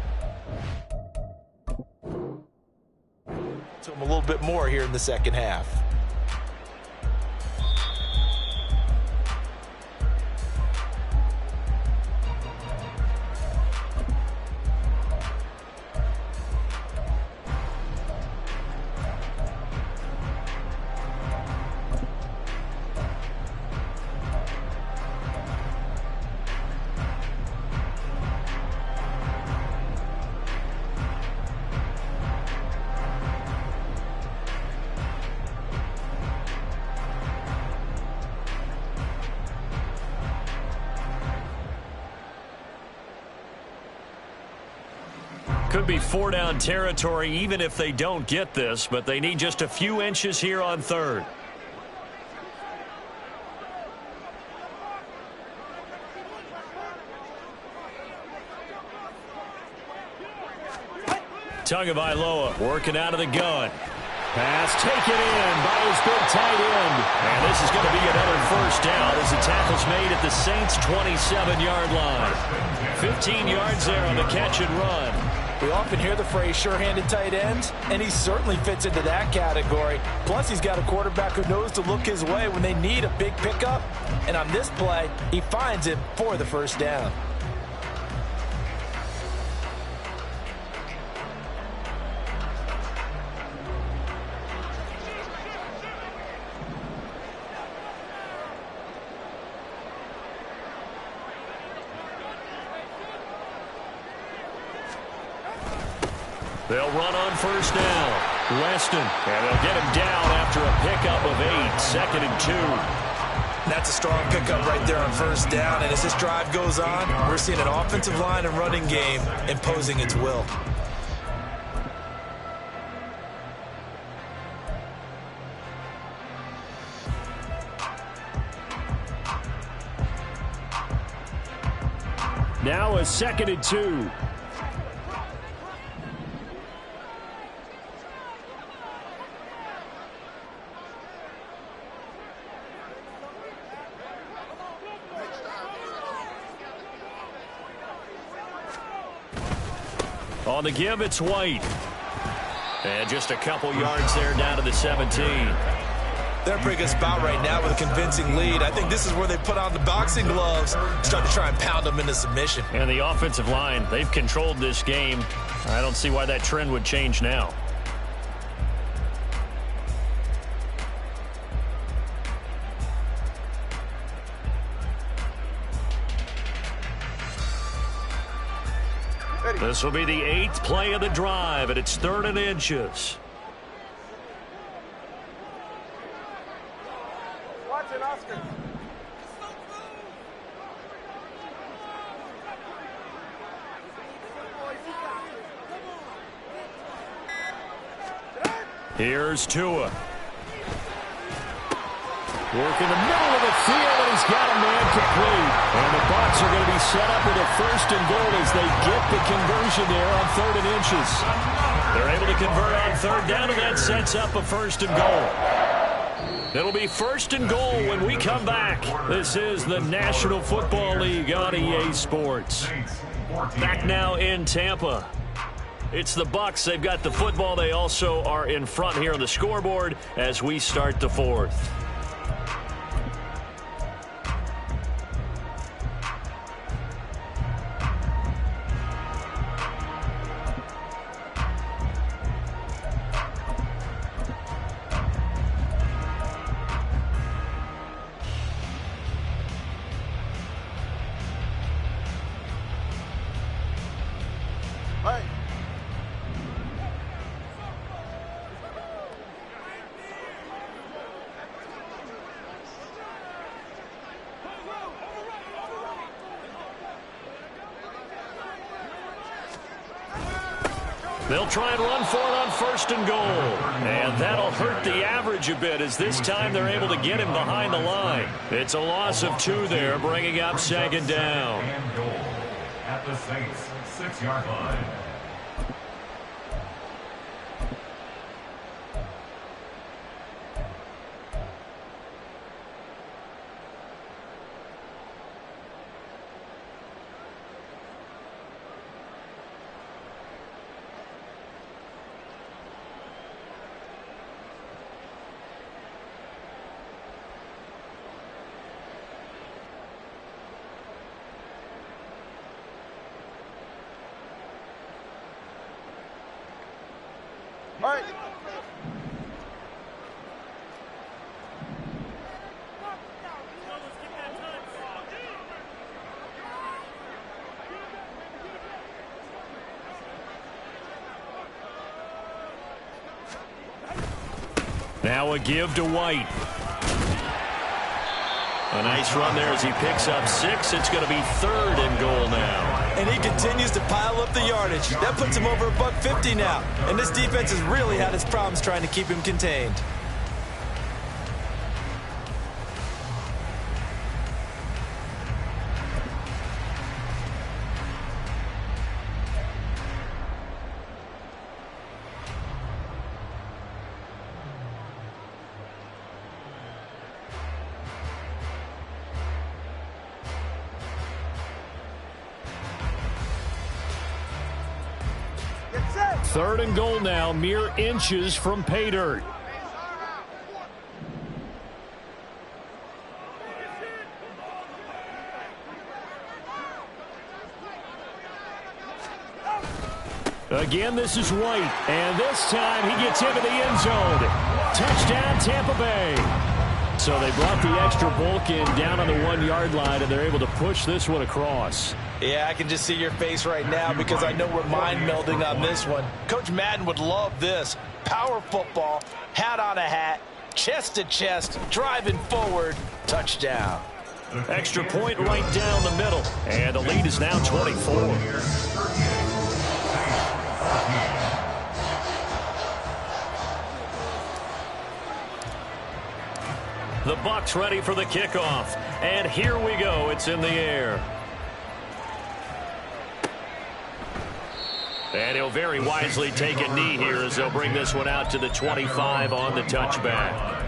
to him a little bit more here in the second half. Could be 4-down territory even if they don't get this, but they need just a few inches here on 3rd. Tagovailoa working out of the gun. Pass taken in by his big tight end. And this is going to be another first down as the tackle's made at the Saints' 27-yard line. 15 yards there on the catch and run. We often hear the phrase sure-handed tight ends, and he certainly fits into that category. Plus, he's got a quarterback who knows to look his way when they need a big pickup. And on this play, he finds him for the first down. They'll run on first down. Weston, and they'll get him down after a pickup of 8, 2nd and 2. That's a strong pickup right there on first down. And as this drive goes on, we're seeing an offensive line and running game imposing its will. Now a 2nd and 2. On the give, it's White. And just a couple yards there down to the 17. They're in a pretty good spot right now with a convincing lead. I think this is where they put on the boxing gloves, start to try and pound them into submission. And the offensive line, they've controlled this game. I don't see why that trend would change now. This will be the 8th play of the drive, and it's 3rd and inches. Watch it, Oscar. Here's Tua. Work in the middle of the field, and he's got a man complete. And the Bucs are going to be set up with a 1st and goal as they get the conversion there on 3rd and inches. They're able to convert on 3rd down, and that sets up a 1st and goal. It'll be 1st and goal when we come back. This is the National Football League on EA Sports. Back now in Tampa. It's the Bucs. They've got the football. They also are in front here on the scoreboard as we start the 4th. Hey. They'll try and run for it on first and goal. And that'll hurt the average a bit as this time they're able to get him behind the line. It's a loss of 2 there, bringing up second down. And goal at the Saints' 6-yard line. All right. Now a give to White. A nice run there as he picks up 6. It's going to be 3rd and goal now. And he continues to pile up the yardage. That puts him over $150 now. And this defense has really had its problems trying to keep him contained. Get set. 3rd and goal now, mere inches from pay dirt. Again, this is White, and this time he gets into the end zone. Touchdown, Tampa Bay. So they brought the extra bulk in down on the 1-yard line, and they're able to push this one across. Yeah, I can just see your face right now because I know we're mind melding on this one. Coach Madden would love this. Power football, hat on a hat, chest to chest, driving forward, touchdown. Extra point right down the middle, and the lead is now 24. The Bucs ready for the kickoff, and here we go. It's in the air. And he'll very wisely take a knee here as they'll bring this one out to the 25 on the touchback.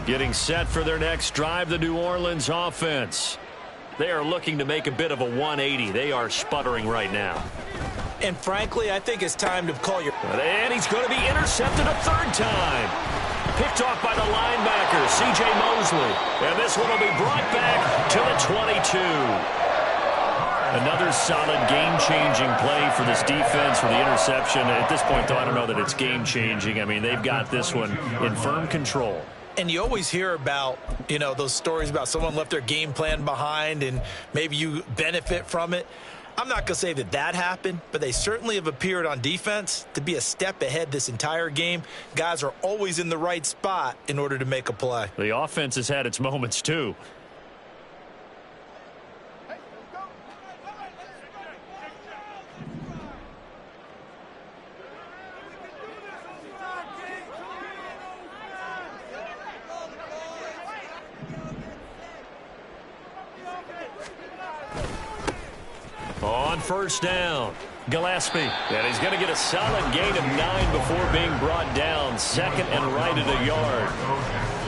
Getting set for their next drive, the New Orleans offense. They are looking to make a bit of a 180. They are sputtering right now. And frankly, I think it's time to call your... And he's going to be intercepted a 3rd time. Picked off by the linebacker, C.J. Mosley. And this one will be brought back to the 22. Another solid game-changing play for this defense for the interception. At this point, though, I don't know that it's game-changing. I mean, they've got this one in firm control. And you always hear about, those stories about someone left their game plan behind and maybe you benefit from it. I'm not going to say that that happened, but they certainly have appeared on defense to be a step ahead this entire game. Guys are always in the right spot in order to make a play. The offense has had its moments, too. On first down, Gillespie. And he's going to get a solid gain of 9 before being brought down. 2nd and right at a yard.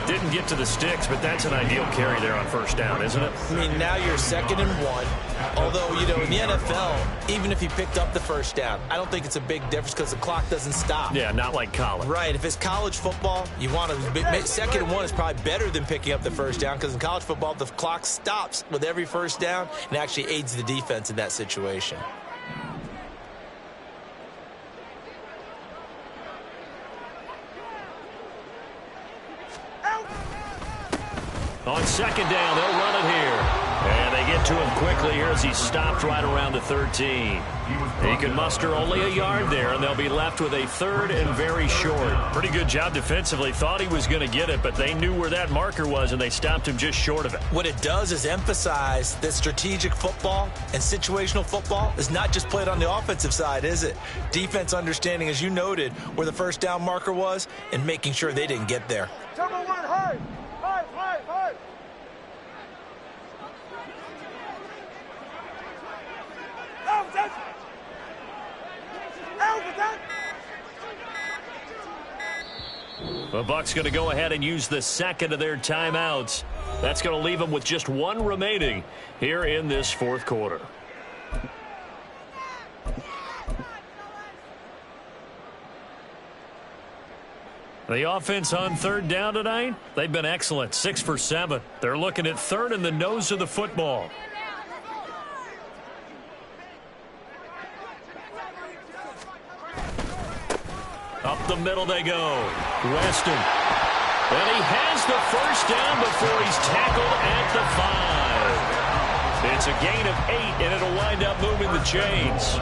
Didn't get to the sticks, but that's an ideal carry there on first down, isn't it? I mean, now you're 2nd and 1. Although, in the NFL, even if he picked up the first down, I don't think it's a big difference because the clock doesn't stop. Yeah, not like college. Right. If it's college football, you want to 2nd and 1 is probably better than picking up the first down because in college football, the clock stops with every first down and actually aids the defense in that situation. On 2nd down, they'll run it here. And they get it to him quickly here as he stopped right around the 13. He can muster only a yard there, and they'll be left with a 3rd and very short. Pretty good job defensively. Thought he was going to get it, but they knew where that marker was, and they stopped him just short of it. What it does is emphasize that strategic football and situational football is not just played on the offensive side, is it? Defense understanding, as you noted, where the first down marker was and making sure they didn't get there. Number 1, high. High, high, high. The Bucs going to go ahead and use the 2nd of their timeouts. That's going to leave them with just 1 remaining here in this 4th quarter. The offense on 3rd down tonight, they've been excellent, 6 for 7. They're looking at 3rd in the nose of the football. Up the middle they go. Weston. And he has the first down before he's tackled at the 5. It's a gain of 8, and it'll wind up moving the chains.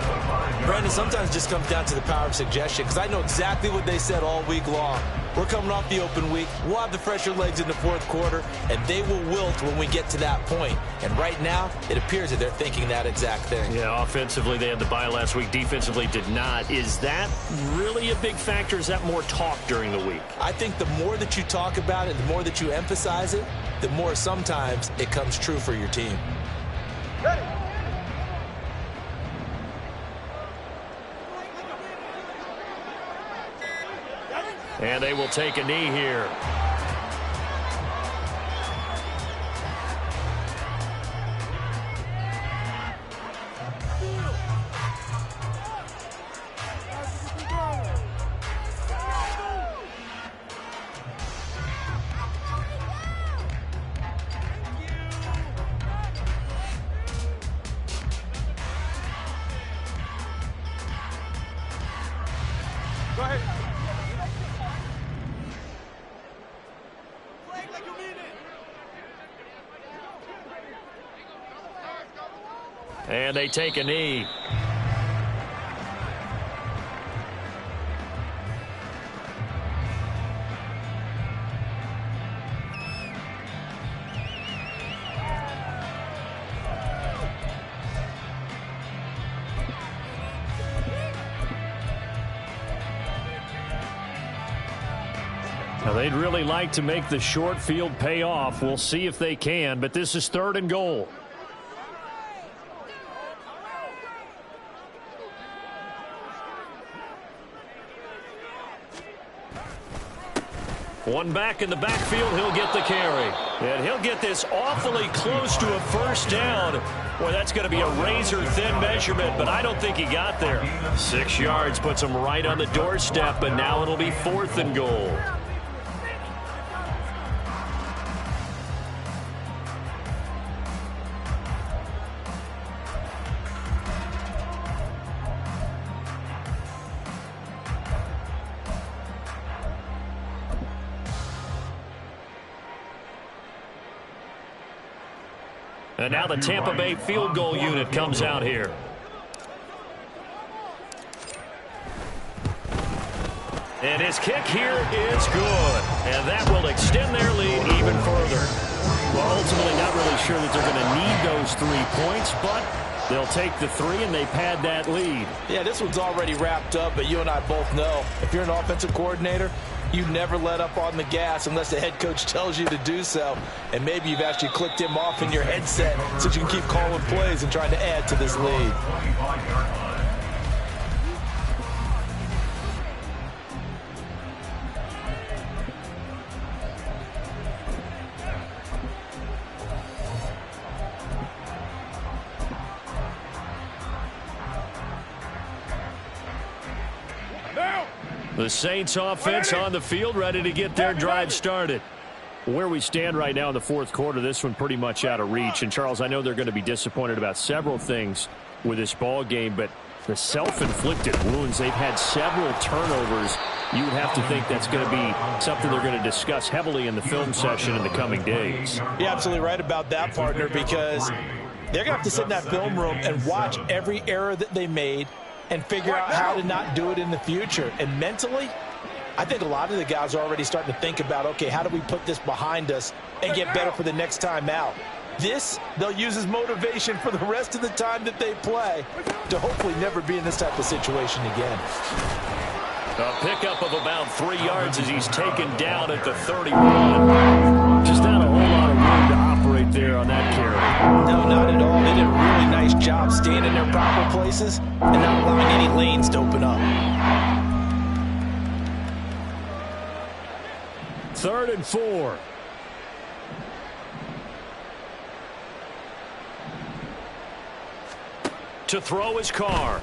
Brandon, sometimes it just comes down to the power of suggestion, because I know exactly what they said all week long. We're coming off the open week. We'll have the fresher legs in the 4th quarter, and they will wilt when we get to that point. And right now, it appears that they're thinking that exact thing. Yeah, offensively, they had the bye last week. Defensively, did not. Is that really a big factor? Is that more talk during the week? I think the more that you talk about it, the more that you emphasize it, the more sometimes it comes true for your team. Ready. And they will take a knee here. Go ahead. And they take a knee. Now, they'd really like to make the short field pay off. We'll see if they can, but this is 3rd and goal. One back in the backfield, he'll get the carry. And he'll get this awfully close to a first down. Boy, that's going to be a razor-thin measurement, but I don't think he got there. 6 yards puts him right on the doorstep, but now it'll be 4th and goal. And now the Tampa Bay field goal unit comes out here. And his kick here is good. And that will extend their lead even further. Well, ultimately not really sure that they're going to need those 3 points, but they'll take the 3 and they pad that lead. Yeah, this one's already wrapped up, but you and I both know if you're an offensive coordinator, you never let up on the gas unless the head coach tells you to do so. And maybe you've actually clicked him off in your headset so you can keep calling plays and trying to add to this lead. The Saints offense on the field, ready to get their drive started. Where we stand right now in the 4th quarter, this one pretty much out of reach. And, Charles, I know they're going to be disappointed about several things with this ball game, but the self-inflicted wounds, they've had several turnovers. You would have to think that's going to be something they're going to discuss heavily in the film session in the coming days. You're absolutely right about that, partner, because They're going to have to sit in that film room and watch every error that they made and figure out how to not do it in the future. And mentally, I think a lot of the guys are already starting to think about, okay, how do we put this behind us and get better for the next time out? This, they'll use as motivation for the rest of the time that they play to hopefully never be in this type of situation again. A pickup of about 3 yards as he's taken down at the 31. Just not a whole lot of room to operate there on that carry. No, not at all. They did a really nice job staying in their proper places and not allowing any lanes to open up. 3rd and 4. To throw his car.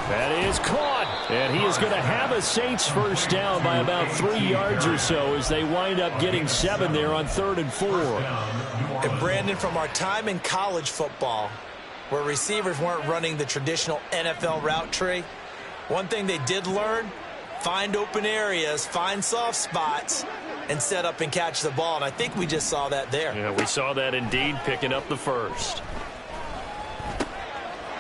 That is caught. And he is going to have a Saints first down by about 3 yards or so as they wind up getting 7 there on 3rd and 4. And Brandon, from our time in college football, where receivers weren't running the traditional NFL route tree, one thing they did learn, find open areas, find soft spots, and set up and catch the ball. And I think we just saw that there. Yeah, we saw that indeed, picking up the first.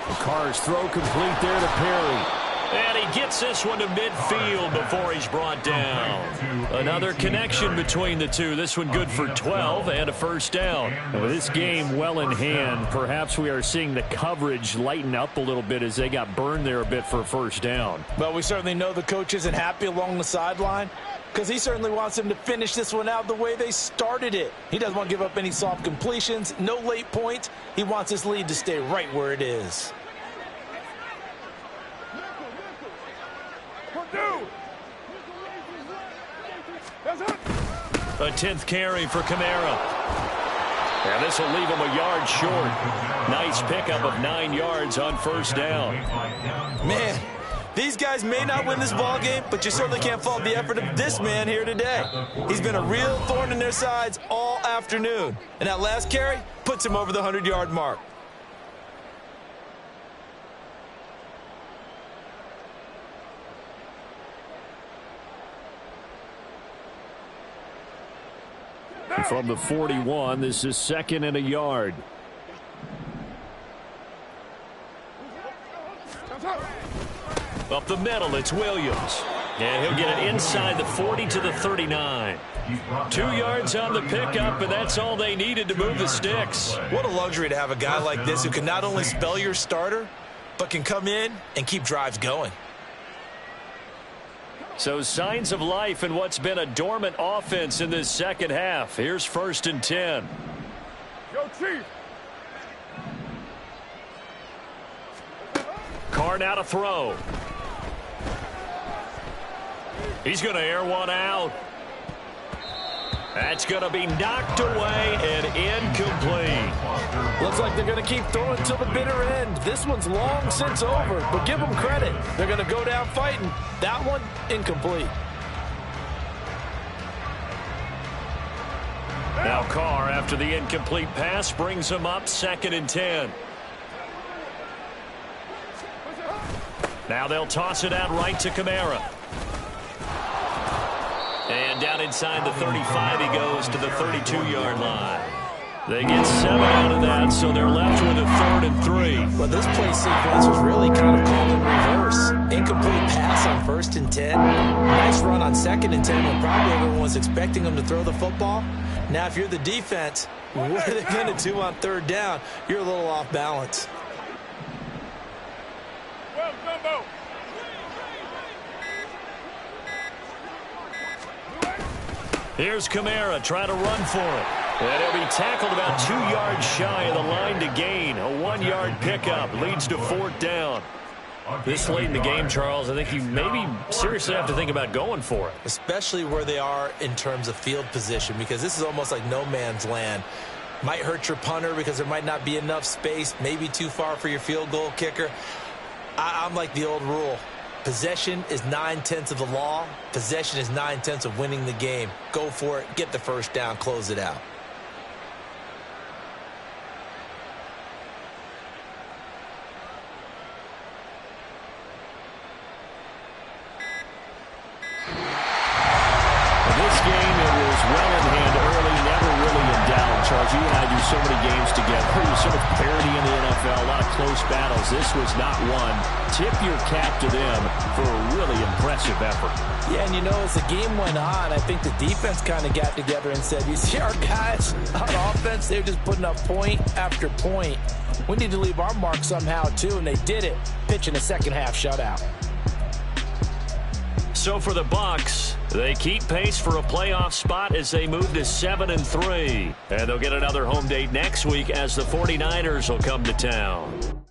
The Carr's throw complete there to Perry. And he gets this one to midfield before he's brought down. Another connection between the two. This one good for 12 and a first down. And with this game well in hand, perhaps we are seeing the coverage lighten up a little bit as they got burned there a bit for a first down. Well, we certainly know the coach isn't happy along the sideline because he certainly wants them to finish this one out the way they started it. He doesn't want to give up any soft completions, no late points. He wants his lead to stay right where it is. A 10th carry for Kamara. And this will leave him a yard short. Nice pickup of 9 yards on first down. Man, these guys may not win this ball game, but you certainly can't fault the effort of this man here today. He's been a real thorn in their sides all afternoon. And that last carry puts him over the 100-yard mark. From the 41, this is 2nd and a yard. Up the middle, it's Williams. And he'll get it inside the 40 to the 39. 2 yards on the pickup, and that's all they needed to move the sticks. What a luxury to have a guy like this who can not only spell your starter, but can come in and keep drives going. So signs of life in what's been a dormant offense in this second half. Here's 1st and 10. Yo, Chief. Carr now to throw. He's going to air one out. That's going to be knocked away and incomplete. Looks like they're going to keep throwing till the bitter end. This one's long since over, but give them credit. They're going to go down fighting. That one, incomplete. Now Carr, after the incomplete pass, brings him up 2nd and 10. Now they'll toss it out right to Kamara. And down inside the 35 he goes to the 32-yard line. They get 7 out of that, so they're left with a 3rd and 3. Well, this play sequence was really kind of called in reverse. Incomplete pass on 1st and 10. Nice run on 2nd and 10 when probably everyone was expecting them to throw the football. Now, if you're the defense, what are they going to do on 3rd down? You're a little off balance. Well, Gumbo. Here's Kamara trying to run for it. And he'll be tackled about 2 yards shy of the line to gain. A 1-yard pickup leads to 4th down. This late in the game, Charles, I think you maybe seriously have to think about going for it. Especially where they are in terms of field position, because this is almost like no man's land. Might hurt your punter because there might not be enough space, maybe too far for your field goal kicker. I'm like the old rule. Possession is 9/10 of the law. Possession is 9/10 of winning the game. Go for it. Get the first down. Close it out. In this game, it was well in hand early, never really in doubt. Charles, you and I do so many games together. There's so much parity in the NFL, a lot of close battles. This was not one. Tip your cap to them for a really impressive effort. Yeah, and as the game went on, I think the defense kind of got together and said, you see our guys on offense, they're just putting up point after point. We need to leave our mark somehow, too, and they did it, pitching a second-half shutout. So for the Bucs, they keep pace for a playoff spot as they move to 7-3. And they'll get another home date next week as the 49ers will come to town.